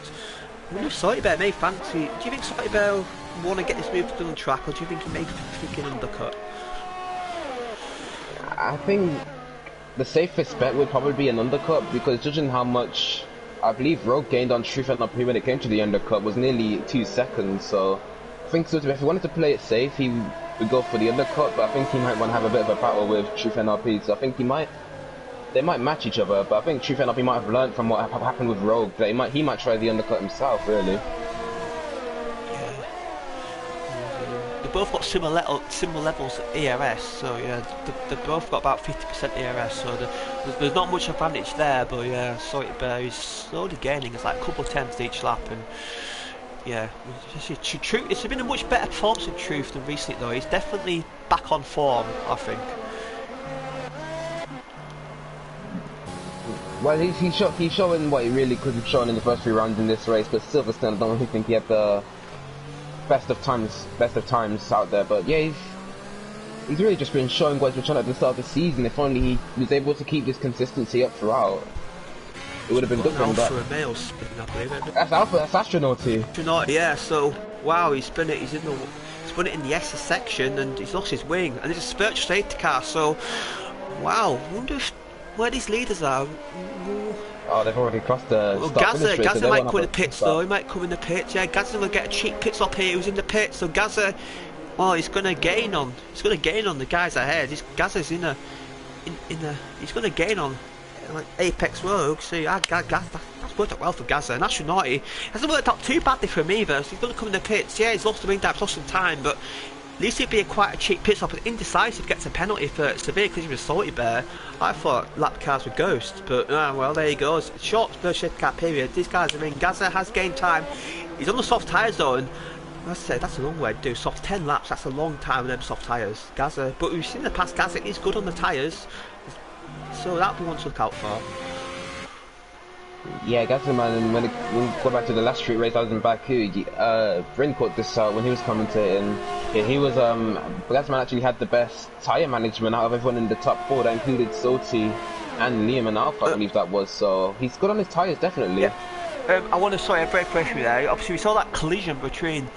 I wonder if Sotiber may fancy. Do you think Sotiber want to get this move done on track, or do you think he may think an undercut? I think the safest bet would probably be an undercut, because judging how much I believe Rogue gained on Truth and Prix when it came to the undercut was nearly 2 seconds. So I think Sotiber, if he wanted to play it safe, he would go for the undercut, but I think he might want to have a bit of a battle with Truth and Prix. So I think they might match each other, but I think Truth and Prix might have learned from what happened with Rogue that he might try the undercut himself, really. They both got similar levels at ERS, so yeah, they both got about 50% ERS, so there's not much advantage there. But yeah, Sotiber is slowly gaining. It's like a couple of tenths each lap, and yeah, it's been a much better performance in Truth than recently though. He's definitely back on form, I think. Well, he's showing what he really could have shown in the first 3 rounds in this race, but Silverstone, I don't really think he had the best of times out there. But yeah, he's really just been showing what he's been showing at the start of the season. If only he was able to keep this consistency up throughout, it would have been good for him. But a male spin, I believe. That's Astronaut. Yeah. So wow, he's spun it in the S section, and he's lost his wing, and it's a spiritual safety car. So wow, I wonder if where these leaders are. Oh, they've already crossed the Well, start finish straight, so Gaza they might won't come in have the a pits start. though. He might come in the pits. Yeah, Gaza's gonna get a cheap pit stop here. Who's in the pits? So Gaza, well, he's gonna gain on. He's gonna gain on the guys ahead. Gaza's he's gonna gain on like Apex Rogue. So that's worked out well for Gaza. And Astronauti hasn't worked out too badly for him either. So he's gonna come in the pits. Yeah, he's lost the wing dive, lost some time, but at least it'd be quite a cheap pit stop. Indecisive gets a penalty for severe collision with Salty Bear. I thought lap cars were ghosts, but well, there he goes. Short first safety car period. These guys are in. Gaza has gained time. He's on the soft tyres though, and I say that's a long way to do. Soft 10 laps. That's a long time with them soft tyres. Gaza, but we've seen in the past Gaza is good on the tyres, so that'll be one to look out for. Yeah, Gaza, man, when we go back to the last street race I was in Baku, Bryn caught this out when he was commentating. Yeah, he was, Gaza actually had the best tyre management out of everyone in the top 4. That included Soti and Liam and Alpha, I believe that was, so he's good on his tyres, definitely. Yeah. I want to break briefly there. Obviously, we saw that collision between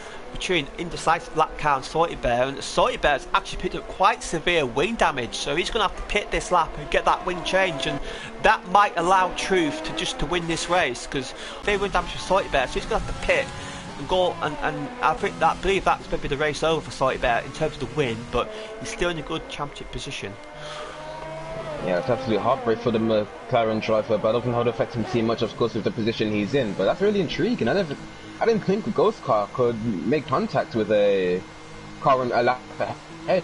indecisive Black Car and Salty Bear, and Salty Bear's actually picked up quite severe wing damage, so he's going to have to pit this lap and get that wing change, and that might allow Truth to win this race, because they wing damage for Salty Bear, so he's going to have to pit and go, and I believe that's maybe the race over for Salty Bear in terms of the win, but he's still in a good championship position. Yeah, it's absolutely heartbreak for the McLaren driver, but I don't think how it affects him too much, of course, with the position he's in. But that's really intriguing. I didn't think a ghost car could make contact with a car a lap ahead.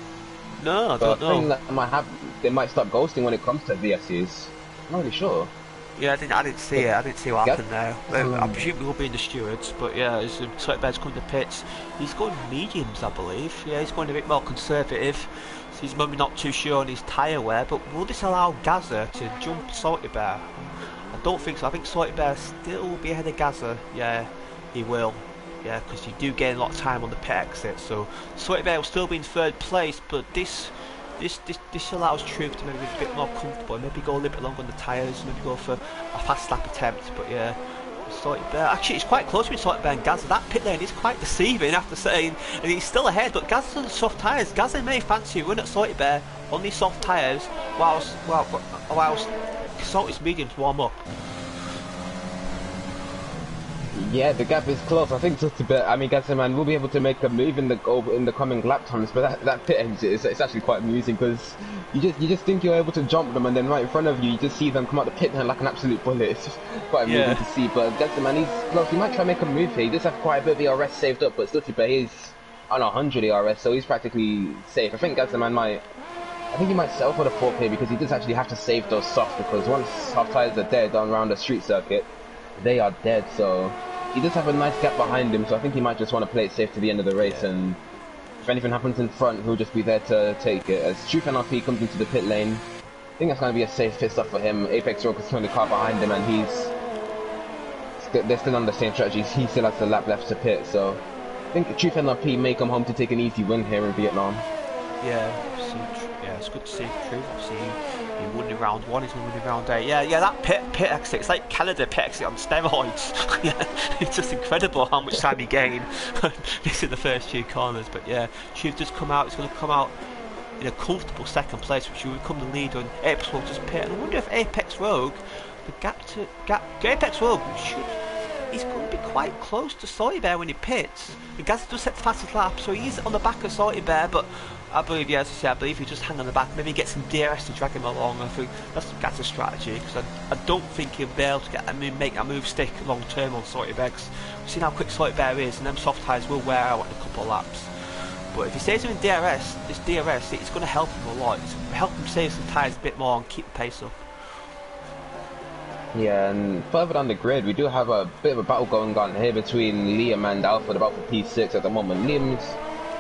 No, I but don't know. I think they might start ghosting when it comes to VSCs. I'm not really sure. Yeah, I didn't see it. I didn't see what happened there. I presume he will be in the stewards, but yeah, as Salty Bear's coming to pits, he's going mediums, I believe. Yeah, he's going a bit more conservative. So he's maybe not too sure on his tyre wear, but will this allow Gaza to jump Salty Bear? I don't think so. I think Salty Bear still will be ahead of Gaza. Yeah, he will. Yeah, because you do gain a lot of time on the pit exit. So Salty Bear will still be in third place, but this allows Truth to maybe be a bit more comfortable, maybe go a little bit longer on the tyres, maybe go for a fast lap attempt. But yeah, Salty Bear, actually it's quite close between Salty Bear and Gaza. That pit lane is quite deceiving after saying, and he's still ahead, but Gaza's on the soft tyres. Gaza may fancy a run at Salty Bear on these soft tyres whilst Salty's mediums warm up. Yeah, the gap is close. I think just a bit. I mean, Gaza man will be able to make a move in the coming lap times, but that pit exit it's actually quite amusing because you just think you're able to jump them, and then right in front of you, you just see them come out the pit lane like an absolute bullet. It's just quite amusing to see. But Gaza man, he's close. He might try to make a move here. He does have quite a bit of ERS saved up, but still, he's on 100 ERS, so he's practically safe. I think Gaza man he might settle for the 4th here because he does actually have to save those softs, because once soft tyres are dead on around the street circuit, they are dead. So he does have a nice gap behind him, so I think he might just want to play it safe to the end of the race, and if anything happens in front, he'll just be there to take it. As Truth NRP comes into the pit lane, I think that's going to be a safe pit stop for him. Apex Rogue is throwing the car behind him, and they're still on the same strategy. He still has the lap left to pit, so I think Truth NRP may come home to take an easy win here in Vietnam. Yeah, it's good to see Truth. Obviously, he won in round 1, he's going to win in round 8. Yeah, that pit exit, it's like Canada pit exit on steroids. Yeah, it's just incredible how much time he gained. This is the first 2 corners, but yeah, Truth does come out. He's going to come out in a comfortable 2nd place, which will become the leader, and Apex Rogue just pit. And I wonder if Apex Rogue, Apex Rogue he's going to be quite close to Salty Bear when he pits. The Gaza does set the fastest lap, so he's on the back of Salty Bear, but I believe, yeah, as I say, I believe he just hang on the back, maybe get some DRS to drag him along. I think that's Gaza's strategy, because I don't think he'll be able to make a move stick long term on Salty Bear. We've seen how quick Salty Bear is, and them soft tyres will wear out in a couple of laps. But if he stays in DRS, it's going to help him a lot. It's going to help him save some tyres a bit more and keep the pace up. Yeah, and further down the grid, we do have a bit of a battle going on here between Liam and Alpha, about for P6 at the moment.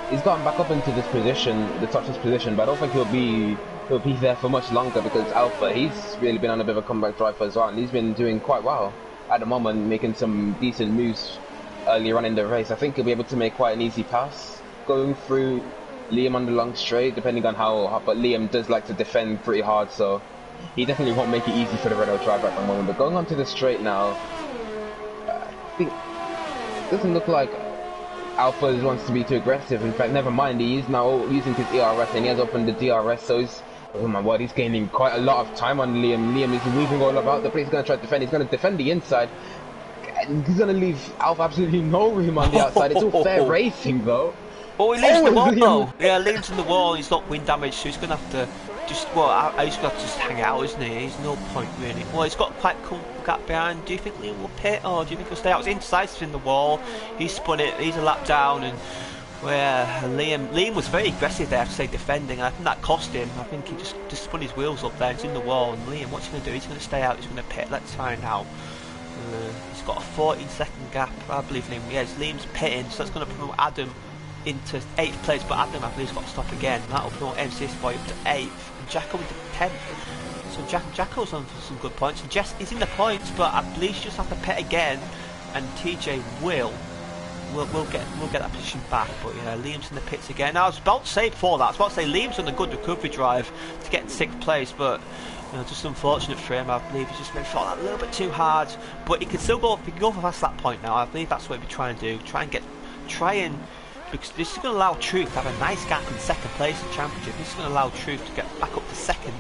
He's gotten back up into this position, the top 6 position, but I don't think he'll be there for much longer, because Alpha, he's really been on a bit of a comeback drive as well, and he's been doing quite well at the moment, making some decent moves earlier on in the race. I think he'll be able to make quite an easy pass going through Liam on the long straight, depending on how, but Liam does like to defend pretty hard, so he definitely won't make it easy for the Renault driver at the moment. But going on to the straight now, I think it doesn't look like Alpha wants to be too aggressive. In fact, never mind, he is now using his ERS and he has opened the DRS, so Oh my word, he's gaining quite a lot of time on Liam. Liam is moving all about the place. He's going to try to defend. He's going to defend the inside. And he's going to leave Alpha absolutely no room on the outside. It's all fair racing, though. Oh, he leaves the wall, though. Yeah, Liam's in the wall. He's not wind damage, so he's going to have to just, well, he's got to just hang out, isn't he? There's no point, really. Well, he's got quite a cool gap behind. Do you think Liam will pit, or do you think he'll stay out? It's indecisive in the wall. He's spun it. He's a lap down, and where Liam was very aggressive there, I have to say, defending, and I think that cost him. I think he just spun his wheels up there. He's in the wall, and Liam, what's he going to do? He's going to stay out. He's going to pit. Let's find out. He's got a 14-second gap, I believe. Yes, Liam's pitting, so that's going to promote Adam into 8th place, but Adam, I believe, has got to stop again. That'll promote MCS Boy up to 8th, and Jacko into 10th. So Jacko's on for some good points, and Jess is in the points, but I believe she just have to pit again, and TJ will. We'll get that position back, but yeah, Liam's in the pits again. Now, I was about to say before that, I was about to say Liam's on a good recovery drive to get in 6th place, but you know, just unfortunate for him. I believe he's just maybe fought that a little bit too hard, but he can still go. He can go past that point now. I believe that's what we're trying to do. Because this is going to allow Truth to have a nice gap in 2nd place in the championship. This is going to allow Truth to get back up to 2nd.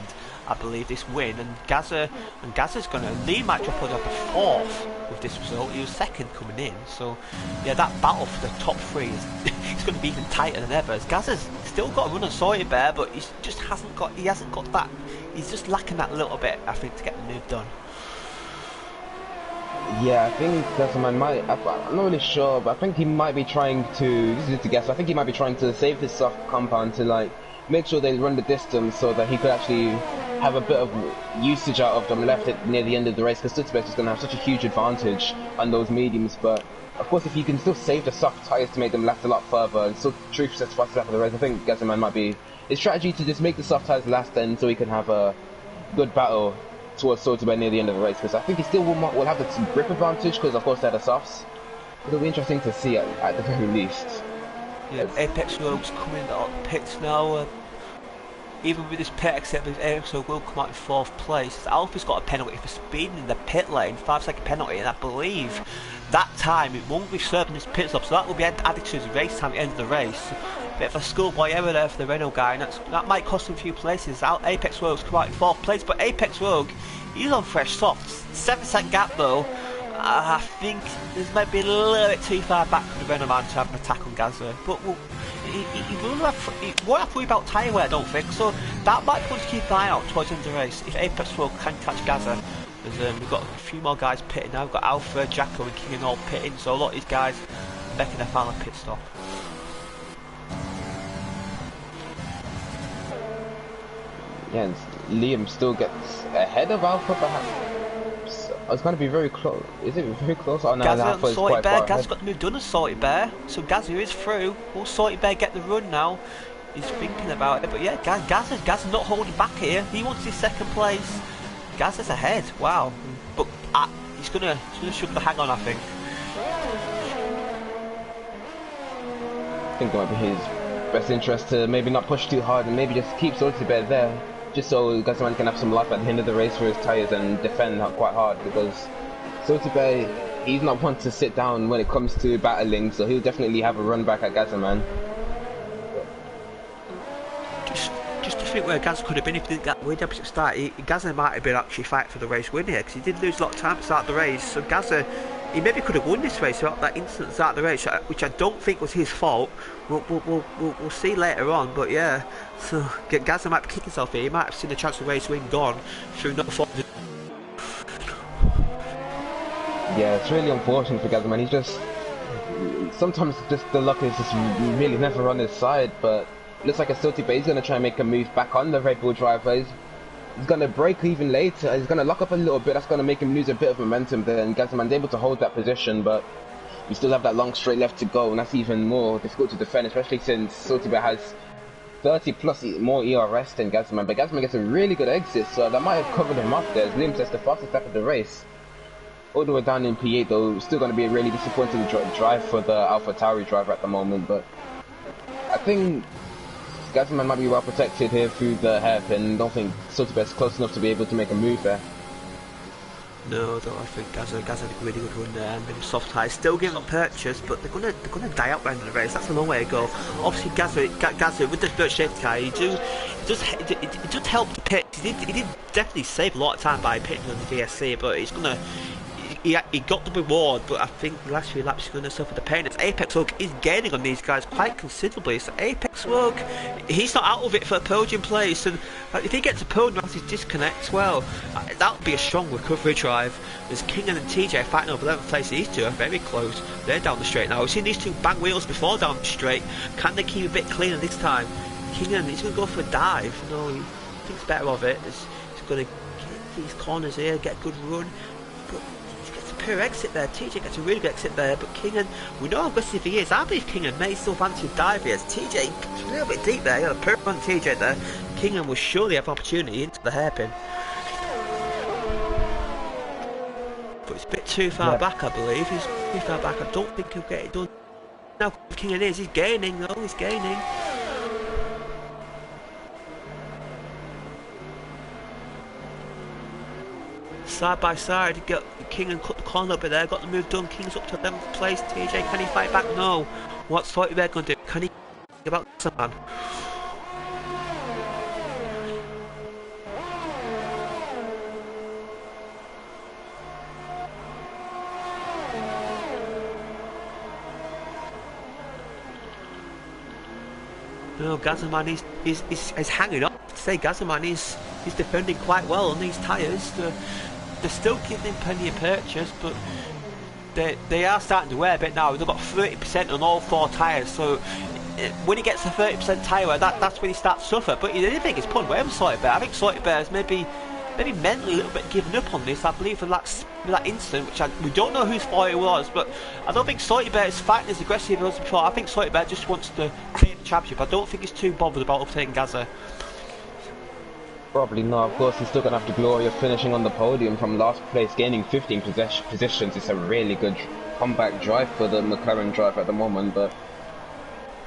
I believe this win, and Gaza's going to. Lee might drop up to 4th with this result. He was 2nd coming in, so yeah, that battle for the top 3 is it's going to be even tighter than ever. As Gaza's still got a run on Sawyer Bear, but he hasn't got that. He's just lacking that little bit, I think, to get the move done. Yeah, I think Gazaman might. I'm not really sure, but I think he might be trying to. This is just a guess. I think he might be trying to save this soft compound to like make sure they run the distance so that he could actually have a bit of usage out of them left near the end of the race, because Stutzbeck is going to have such a huge advantage on those mediums. But of course, if you can still save the soft tyres to make them last a lot further and still Truth sets fast after the race, I think Gazaman might be his strategy to just make the soft tyres last then, so he can have a good battle towards Stutzbeck near the end of the race. Because I think he still will have the grip advantage, because of course they're the softs. It'll be interesting to see at the very least. Yeah, Apex Rogue's coming out the pits now. Even with this pit, except Apex Rogue will come out in 4th place. Alpha's got a penalty for speeding in the pit lane, 5-second penalty, and I believe that time it won't be served in this pit stop, so that will be added to his race time at the end of the race. Bit of a schoolboy error there for the Renault guy, and that might cost him a few places. Apex Rogue's come out in 4th place, but Apex Rogue, he's on fresh softs. 7-second gap though. I think this might be a little bit too far back for the Renault man to have an attack on Gaza, but he won't have to worry about tyre wear, I don't think, so that might be one to keep an eye out towards the end of the race, if Apex Rogue can catch Gaza. We've got a few more guys pitting now. We've got Alpha, Jacko and King and all pitting, so a lot of these guys are making their final pit stop. Yeah, and Liam still gets ahead of Alpha, perhaps. It's going to be very close. Is it very close? Oh no, Alpha is quite far ahead. Gaz's got the move done as Salty Bear, so Gaza is through. Will Salty Bear get the run now? He's thinking about it, but yeah, Gaz's not holding back here. He wants his 2nd place. Gaza's ahead. Wow, but he's gonna struggle to hang on, I think. I think it might be his best interest to maybe not push too hard and maybe just keep Salty Bear there, just so Gazaman can have some life at the end of the race for his tyres and defend quite hard, because Salty Bear, he's not one to sit down when it comes to battling, so he'll definitely have a run back at Gazaman. Just to think where Gaz could have been if he didn't get way up at the start. Gaza might have been actually fighting for the race win here, because he did lose a lot of time to start the race, so Gaza, he maybe could have won this race without that instant at the start of the race, which I don't think was his fault. We'll see later on, but yeah, so Gaza might be kicking himself here. He might have seen the chance of the race win gone through not performing. Yeah, it's really unfortunate for Gazaman. He's just, sometimes just the luck is just really never on his side, but looks like a Salty Bear. He's going to try and make a move back on the Red Bull driver. He's going to break even later. He's going to lock up a little bit. That's going to make him lose a bit of momentum there, and Gazaman's able to hold that position, but we still have that long straight left to go, and that's even more difficult to defend, especially since Salty Bear has 30 plus more ERS than Gazaman, but Gazaman gets a really good exit, so that might have covered him up there. As Liam says, the fastest lap of the race. All the way down in P8 though, still going to be a really disappointing drive for the AlphaTauri driver at the moment, but I think Gazaman might be well protected here through the hairpin. Don't think Salty Bear's close enough to be able to make a move there. No, though I think Gazza had a really good run there, and maybe soft tyres still giving up purchase, but they're gonna die out by the end of the race. That's a long way to go. Obviously, Gazza with the birch safety car, it does help the pit. He did definitely save a lot of time by pitting on the DSC, but it's gonna. He got the reward, but I think the last few laps he's going to suffer the pain. As Apex Rogue is gaining on these guys quite considerably. So Apex Rogue, he's not out of it for a podium place, and if he gets a podium after his disconnect, well, that would be a strong recovery drive. There's Kingan and TJ fighting over 11th place. These two are very close. They're down the straight now. We've seen these two bang wheels before down the straight. Can they keep a bit cleaner this time? Kingan, he's going to go for a dive. No, he thinks better of it. He's going to get these corners here, get a good run. Poor exit there. TJ gets a really good exit there, but Kingan, we know how aggressive he is. I believe Kingan may still fancy a dive here. TJ a little bit deep there. A poor on TJ there. Kingan will surely have opportunity into the hairpin, but it's a bit too far back, I believe. He's too far back. I don't think he'll get it done. Now Kingan is. He's gaining though. He's gaining. Side by side, get King and cut the corner up there, got the move done. King's up to 11th place. TJ, can he fight back? No. What's Fortybear going to do? Can he about this man? No, Gazaman is hanging up. To say Gazaman is defending quite well on these tyres. They're still giving him plenty of purchase, but they are starting to wear a bit now. They've got 30% on all 4 tyres, so when he gets a 30% tyre wear, that's when he starts to suffer. But I didn't think it's put away with Sorty Bear. I think Sorty Bear is maybe mentally a little bit given up on this. I believe for that incident, which we don't know whose fault it was, but I don't think Sorty Bear is fighting as aggressive as before. I think Sorty Bear just wants to take the championship. I don't think he's too bothered about overtaking Gaza. Probably not. Of course, he's still going to have the glory of finishing on the podium from last place, gaining 15 positions. It's a really good comeback drive for the McLaren driver at the moment, but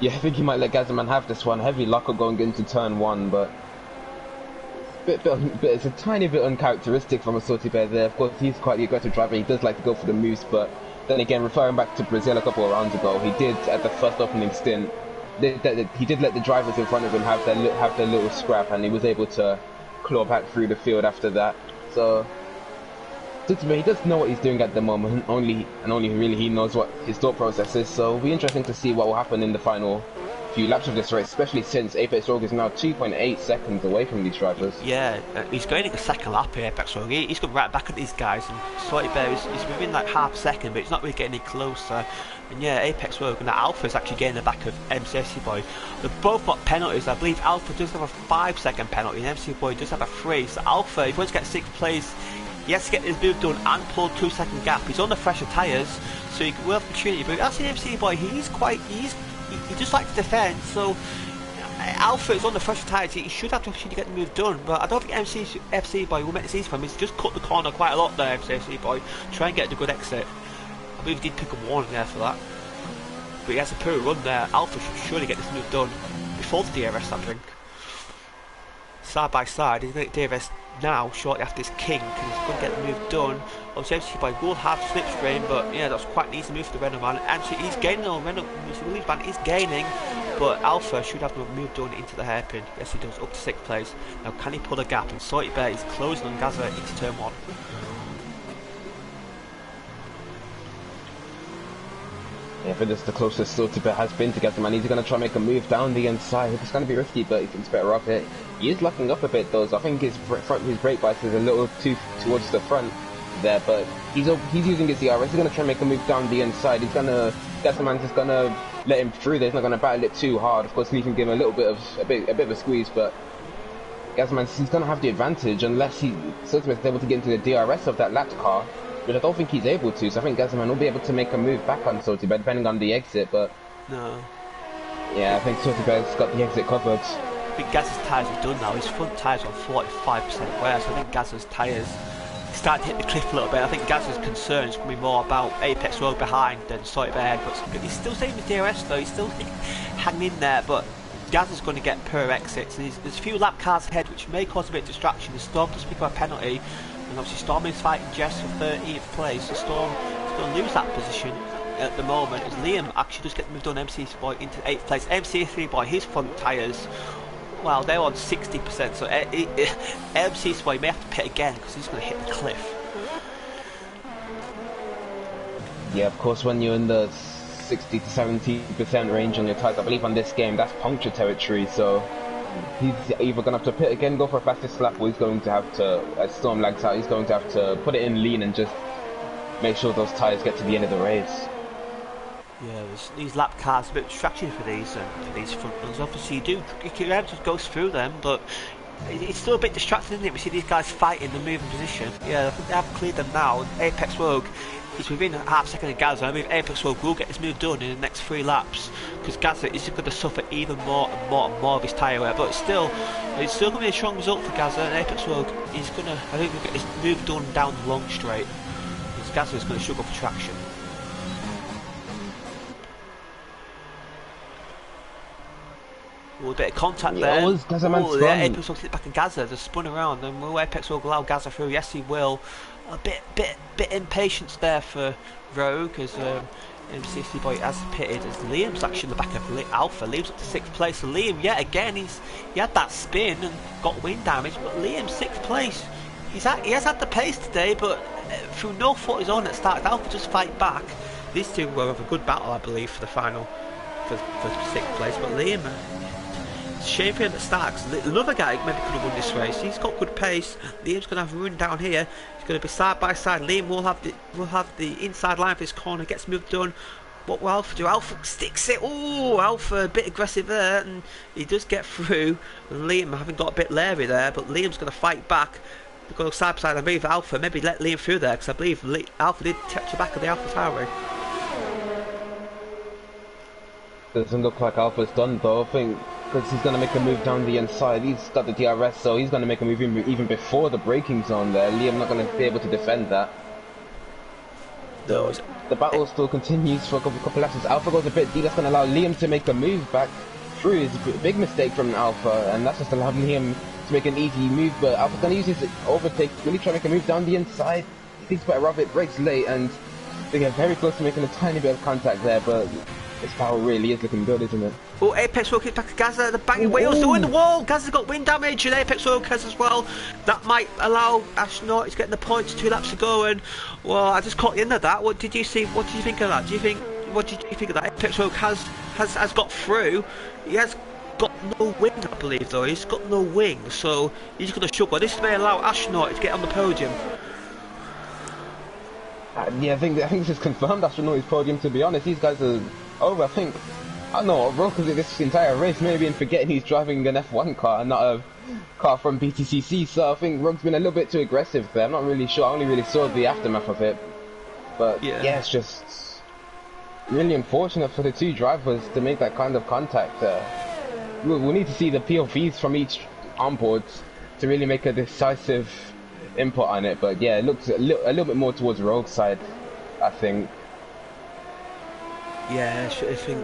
yeah, I think he might let Gazaman have this one. Heavy luck going into turn 1, but it's a tiny bit uncharacteristic from a Sorty Bear there. Of course, he's quite the aggressive driver. He does like to go for the moose, but then again, referring back to Brazil a couple of rounds ago, he did, at the first opening stint, he did let the drivers in front of him have their little scrap, and he was able to claw back through the field after that. So he does know what he's doing at the moment, only really he knows what his thought process is. So it'll be interesting to see what will happen in the final few laps of this race, especially since Apex Rogue is now 2.8 seconds away from these drivers. Yeah, he's going in the second lap here, Apex Rogue. He's got right back at these guys, and Sorty Bear is within like half a second, but he's not really getting any closer. And yeah, Apex Rogue and Alpha is actually getting the back of MCSC Boy. They've both got penalties. I believe Alpha does have a 5-second penalty, and MC Boy does have a 3. So Alpha, if he wants to get 6th place, he has to get his move done and pull 2-second gap. He's on the fresher tyres, so he will have the opportunity. But actually, MC Boy, he just likes to defend. So Alpha is on the fresher tyres. He should have the opportunity to get the move done. But I don't think FC Boy will make this easy for him. He's just cut the corner quite a lot there, MCSC Boy, try and get the good exit. I believe he did pick a warning there for that. But he has a poor run there. Alpha should surely get this move done before the DRS, I think. Side by side, he's going to get DRS now, shortly after his King, and he's going to get the move done. Obviously, MC Boy will have slipstream, but yeah, that's quite an easy move for the Renault man. And he's gaining on Renault, the Williams man is gaining, but Alpha should have the move done into the hairpin. Yes, he does, up to 6th place. Now, can he pull a gap? And Sorty Bear is closing on Gaza into turn 1. Yeah, I think this is the closest Sorty Bear has been to Gazaman. He's going to try and make a move down the inside. It's going to be risky, but he thinks better of it. He is locking up a bit though, so I think his brake bias is a little too towards the front there, but he's using his DRS. He's going to try and make a move down the inside. Gazaman's just going to let him through there. He's not going to battle it too hard. Of course, he can give him a bit of a squeeze, but Gazaman, he's going to have the advantage unless Sorty Bear is able to get into the DRS of that lapped car, but I don't think he's able to, so I think Gazaman will be able to make a move back on Sorty Bear, depending on the exit, but no. Yeah, I think Sorty Bear's got the exit covered. I think Gazza's tyres are done now. His front tyres are 45% wear, so I think Gazza's tyres start to hit the cliff a little bit. I think Gazza's concerns will be more about Apex Road behind than Sorty Bear, but he's still saving his DRS though. He's still hanging in there, but Gazza's going to get per exits, and there's a few lap cars ahead which may cause a bit of distraction. There's Storm to speak of a penalty, and obviously Storm is fighting Jess for 13th place, so Storm is going to lose that position at the moment as Liam actually just gets moved on MC3 Boy into 8th place. MC3 Boy, his front tyres, well, they're on 60%, so MC3 Boy may have to pit again because he's going to hit the cliff. Yeah, of course, when you're in the 60 to 70% range on your tyres, I believe on this game, that's puncture territory, so he's either going to have to pit again, go for a fastest lap, or he's going to have to, as Storm lags out, he's going to have to put it in lean and just make sure those tyres get to the end of the race. Yeah, these lap cars, a bit of distraction for these front runners. Obviously, you can just go through them, but it's still a bit distracting, isn't it? We see these guys fighting the moving position. Yeah, I think they have cleared them now. Apex Rogue, he's within a half second of Gaza. I believe Apex Rogue will get this move done in the next 3 laps because Gaza is going to suffer even more and more and more of his tyre wear. But it's still going to be a strong result for Gaza, and Apex Rogue is going to, I think, we'll get this move done down the long straight because Gaza is going to struggle for traction. A bit of contact there. Yeah, Apex Rogue hit back in Gaza, just spun around, and will Apex Rogue allow Gaza through? Yes, he will. A bit impatience there for Rogue as MC3 Boy has pitted as Liam's actually in the back of Alpha. Liam's up to 6th place, so Liam yet again he had that spin and got wind damage, but Liam 6th place. He has had the pace today, but through no fault his own at start, Alpha just fight back. These two will have a good battle, I believe, for the final for 6th place, but Liam. Shame for him at start, because another guy maybe could have won this race. He's got good pace. Liam's going to have a run down here. He's going to be side by side. Liam will have the inside line for his corner. Gets moved done. What will Alpha do? Alpha sticks it. Oh, Alpha a bit aggressive there, and he does get through. And Liam having got a bit leery there, but Liam's going to fight back. They go side by side. I believe Alpha maybe let Liam through there, because I believe Alpha did touch the back of the Alpha Tower. Doesn't look like Alpha's done though. I think because he's going to make a move down the inside. He's got the DRS, so he's going to make a move even before the braking zone there. Liam not going to be able to defend that. No. The battle still continues for a couple laps. As Alpha goes a bit deep, that's going to allow Liam to make a move back through. It's a big mistake from Alpha, and that's just allowing him to make an easy move. But Alpha's going to use his overtake, really try to make a move down the inside. He thinks better of it, brakes late, and they get very close to making a tiny bit of contact there, but this battle really is looking good, isn't it? Oh, Apex Rogue hits back to Gaza, the banging wheels, they're in the wall. Gaza's got wind damage, and Apex Rogue has as well. That might allow Astronaut to get the points, 2 laps to go, and well, I just caught the end of that. What did you see? What did you think of that? What did you think of that? Apex Rogue has got through. He has got no wing, I believe, though. He's got no wing, so he's going to struggle. This may allow Astronaut to get on the podium. Yeah, I think this is confirmed Astronaut's podium, to be honest. These guys are over. I don't know, Rogue this entire race may have been forgetting he's driving an F1 car and not a car from BTCC, so I think Rogue's been a little bit too aggressive there. I'm not really sure, I only really saw the aftermath of it. But yeah, it's just really unfortunate for the two drivers to make that kind of contact. We'll need to see the POVs from each onboard to really make a decisive input on it, but yeah, it looks a little bit more towards Rogue's side, I think. Yeah, I think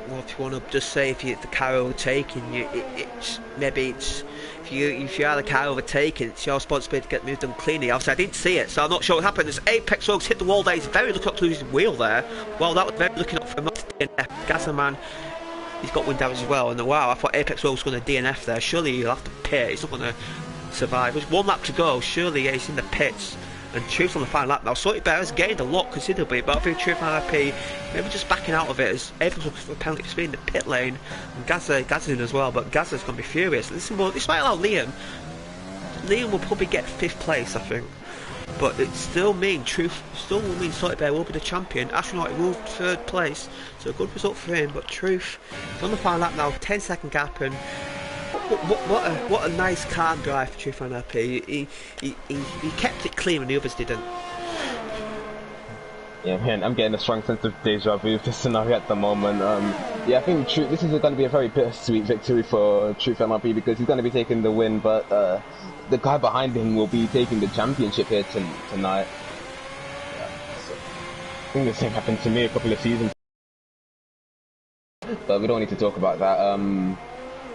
what if you want to just say if the car overtaking you, it's if you are the car overtaking, it's your responsibility to get moved done cleanly. Obviously, I didn't see it, so I'm not sure what happened. As Apex Rogue's hit the wall there, he's very looking up to lose his wheel there. Well, that was very looking up for him not to DNF. Gazaman, he's got wind damage as well, and wow, I thought Apex Rogue was going to DNF there. Surely he'll have to pit, he's not going to survive. There's 1 lap to go, surely he's in the pits. And Truth on the final lap now. Salty Bear has gained a lot considerably, but I think Truth and RP maybe just backing out of it as Apex was apparently speed in the pit lane, and Gaza's in as well, but Gaza's going to be furious. This might allow Liam will probably get 5th place, I think, but it still mean Truth still will mean Salty Bear will be the champion. Astronaut will 3rd place, so a good result for him, but Truth is on the final lap now, 10-second gap, and what a nice calm drive for Truth and RP. He kept it clean when the others didn't. Yeah, man, I'm getting a strong sense of deja vu of this scenario at the moment. Yeah, I think this is going to be a very bittersweet victory for Truth MRP because he's going to be taking the win, but the guy behind him will be taking the championship here tonight. Yeah, so, I think the same happened to me a couple of seasons, but we don't need to talk about that.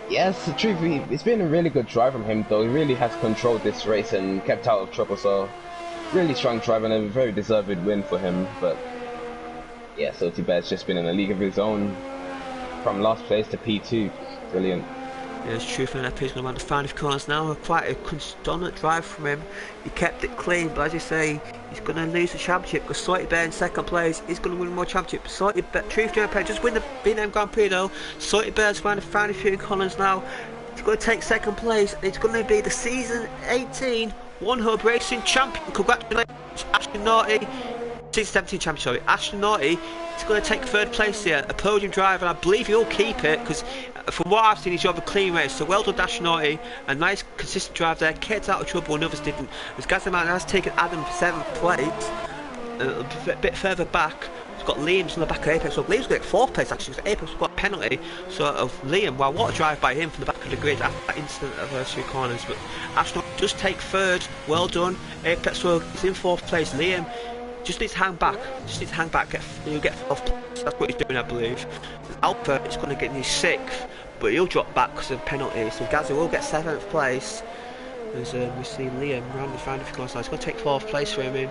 Yes, truthfully, it's been a really good drive from him though. He really has controlled this race and kept out of trouble, so really strong drive and a very deserved win for him. But yeah, Salty Bear's just been in a league of his own from last place to P2. Brilliant. Yeah, it's true for He's going to run the final corners now. Quite a constant drive from him. He kept it clean, but as you say, he's going to lose the championship because Salty Bear in second place is going to win more championship. Salty Bear, Truth Joe just win the B&M Grand Prix though. Salty Bear's around the final few corners now. He's going to take second place. It's going to be the season 18 One Hub Racing champion. Congratulations, Ashton Naughty. Season 17 champion, sorry. Ashton Naughty is going to take third place here, a podium driver, and I believe he'll keep it because from what I've seen, he's drove a clean race. So well done, Ashton Naughty. A nice, consistent drive there. Kept out of trouble when others didn't. As Gazzaman has taken Adam for 7th place. A bit further back, he's got Liam's on the back of Apex. So Liam's going to get 4th place actually, because Apex got a penalty. So of Liam, well, what a drive by him from the back of the grid after that incident of those 2 corners. But Ashton does take 3rd. Well done. Apex Rogue is in 4th place. Liam just needs to hang back. He'll get 4th place. That's what he's doing, I believe. Alpha is going to get his 6th, but he'll drop back because of penalty. So Gazza will get 7th place. As we see Liam round the final course. He's going to take 4th place for him.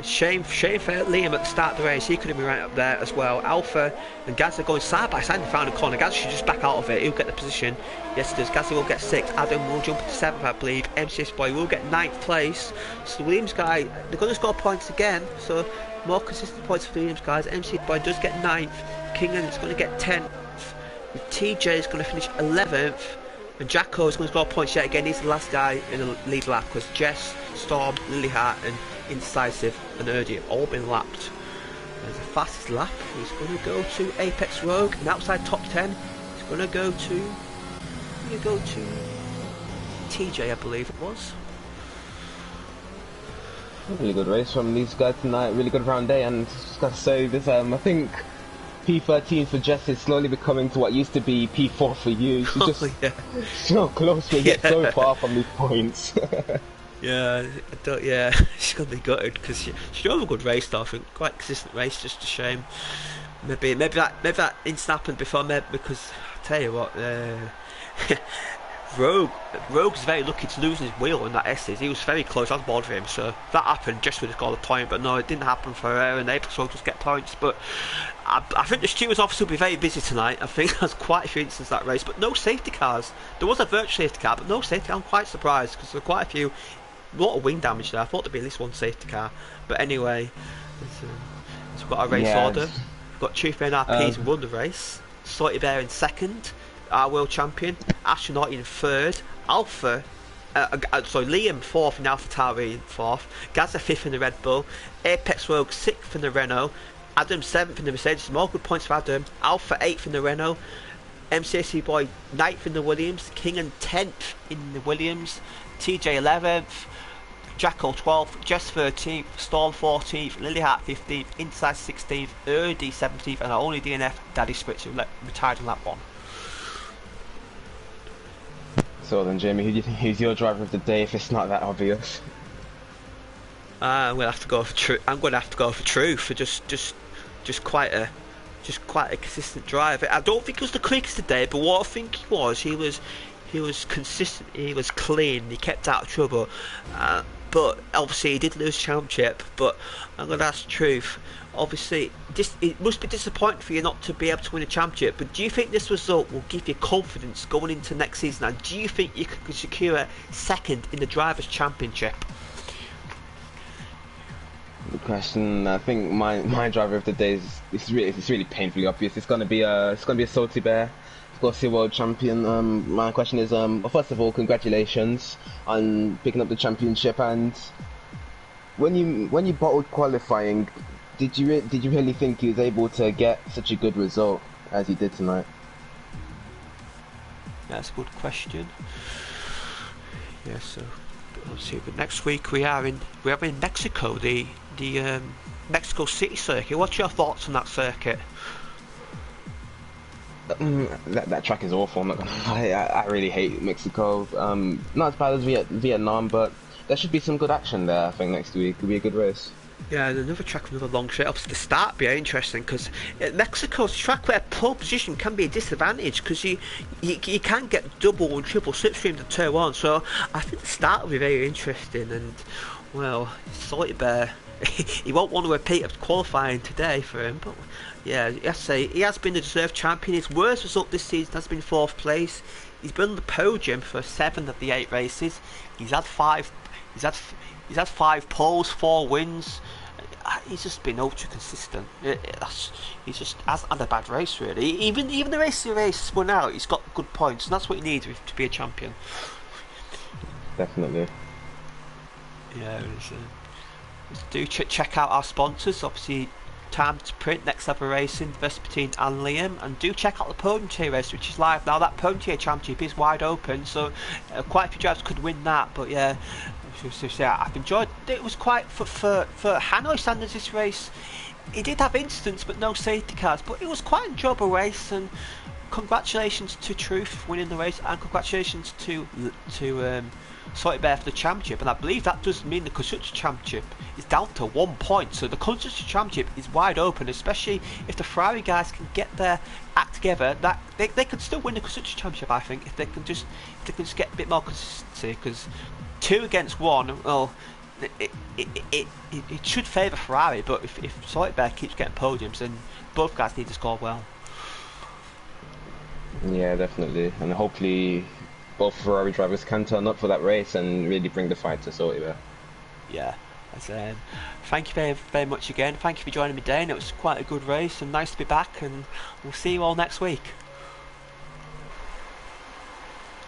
Shame for Liam at the start of the race. He could have been right up there as well. Alpha and Gazza going side by side in the final corner. Gazza should just back out of it. He'll get the position. Yes, it does. Gazza will get 6th. Adam will jump to 7th, I believe. MCS Boy will get 9th place. So the Williams guy, they're going to score points again. So more consistent points for the Williams guys. MCS Boy does get 9th. Kingan is going to get 10th. TJ is going to finish 11th. And Jacko is going to score points yet again. He's the last guy in the lead lap because Jess, Storm, Lilyheart and Indecisive and Erdy have all been lapped. As the fastest lap is going to go to Apex Rogue, and outside top 10 is going to go to TJ, I believe it was. Really good race from these guys tonight. Really good round day, and just got to say this. I think P13 for Jess is slowly becoming to what used to be P4 for you. She's just so close to get so far from these points. Yeah, she's gonna be gutted because she drove a good race though. I think quite consistent race. Just a shame. Maybe that didn't happen before. Maybe because I tell you what, Rogue's very lucky to lose his wheel in that Estes. He was very close. I was bored for him. So if that happened, Jess would have got a point. But no, it didn't happen for her. And Apex Rogue just get points. But I think the stewards office will be very busy tonight. I think there's quite a few instances that race, but no safety cars. There was a virtual safety car, but no safety car. I'm quite surprised because there were quite a few. A lot of wing damage there. I thought there'd be at least one safety car. But anyway, we've got our race order. We've got Chief Bear RP's won the race. Salty Bear in 2nd. Our world champion. Astronaut in 3rd. Alpha. Liam 4th in Alpha Tauri in 4th. Gazza 5th in the Red Bull. Apex Rogue 6th in the Renault. Adam 7th in the Mercedes. More good points for Adam. Alpha 8th in the Renault. MCSC Boy 9th in the Williams. Kingan 10th in the Williams. TJ 11th. Jacko 12th, Jess 13th, Storm 14th, Lilyheart 15th, Inside 16th, Erdy 17th, and our only DNF, Daddy Spritz, who retired on that one. So then, Jamie, who do you think is your driver of the day if it's not that obvious? I'm gonna have to go for Truth. I'm gonna have to go for Truth for just quite a consistent driver. I don't think he was the quickest today, but what I think he was consistent. He was clean. He kept out of trouble. But obviously he did lose championship. But I'm going to ask Truth. Obviously, it must be disappointing for you not to be able to win a championship. But do you think this result will give you confidence going into next season? And do you think you could secure 2nd in the Drivers' Championship? Good question. I think my driver of the day is really painfully obvious. It's going to be a Salty Bear. Of course, your world champion. My question is, first of all, congratulations on picking up the championship. And when you bottled qualifying, did you really think he was able to get such a good result as he did tonight? That's a good question. Yeah, so let's see. But next week we are in Mexico, the Mexico City circuit. What's your thoughts on that circuit? That track is awful. I'm not gonna lie. I really hate Mexico. Not as bad as Vietnam, but there should be some good action there. I think next week could be a good race. Yeah, and another track with another long straight. Obviously, the start would be interesting because Mexico's a track where pole position can be a disadvantage because you can get double and triple slipstream at turn one. So I think the start will be very interesting. And well, Salty Bear, he won't want to repeat of qualifying today for him. But yeah, I have to say he has been the deserved champion. His worst result this season has been fourth place. He's been on the podium for 7 of the 8 races. He's had five. He's had 5 poles, 4 wins. He's just been ultra consistent. He just hasn't had a bad race really. Even the race he won out, he's got good points, and that's what you need to be a champion. Definitely. Yeah, do check out our sponsors. Obviously, Time to Print, Next Level Racing, Vespertine and Liam, and do check out the Podium Tier race, which is live now. That Podium Tier Championship is wide open, so quite a few drivers could win that. But yeah, I've enjoyed it. It was quite for Hanoi standards, this race. It did have incidents but no safety cars, but it was quite an enjoyable race. And congratulations to Truth for winning the race, and congratulations to Salty Bear for the championship. And I believe that does mean the Constructors Championship is down to 1 point, so the Constructors Championship is wide open, especially if the Ferrari guys can get their act together. That they could still win the Constructors Championship, I think, if they can just get a bit more consistency, because 2 against 1, well, it should favour Ferrari, but if Salty Bear keeps getting podiums, then both guys need to score well. Yeah, definitely, and hopefully both Ferrari drivers can turn up for that race and really bring the fight to Salty Bear. Yeah, thank you very, very much again. Thank you for joining me, Dane. It was quite a good race and nice to be back, and we'll see you all next week.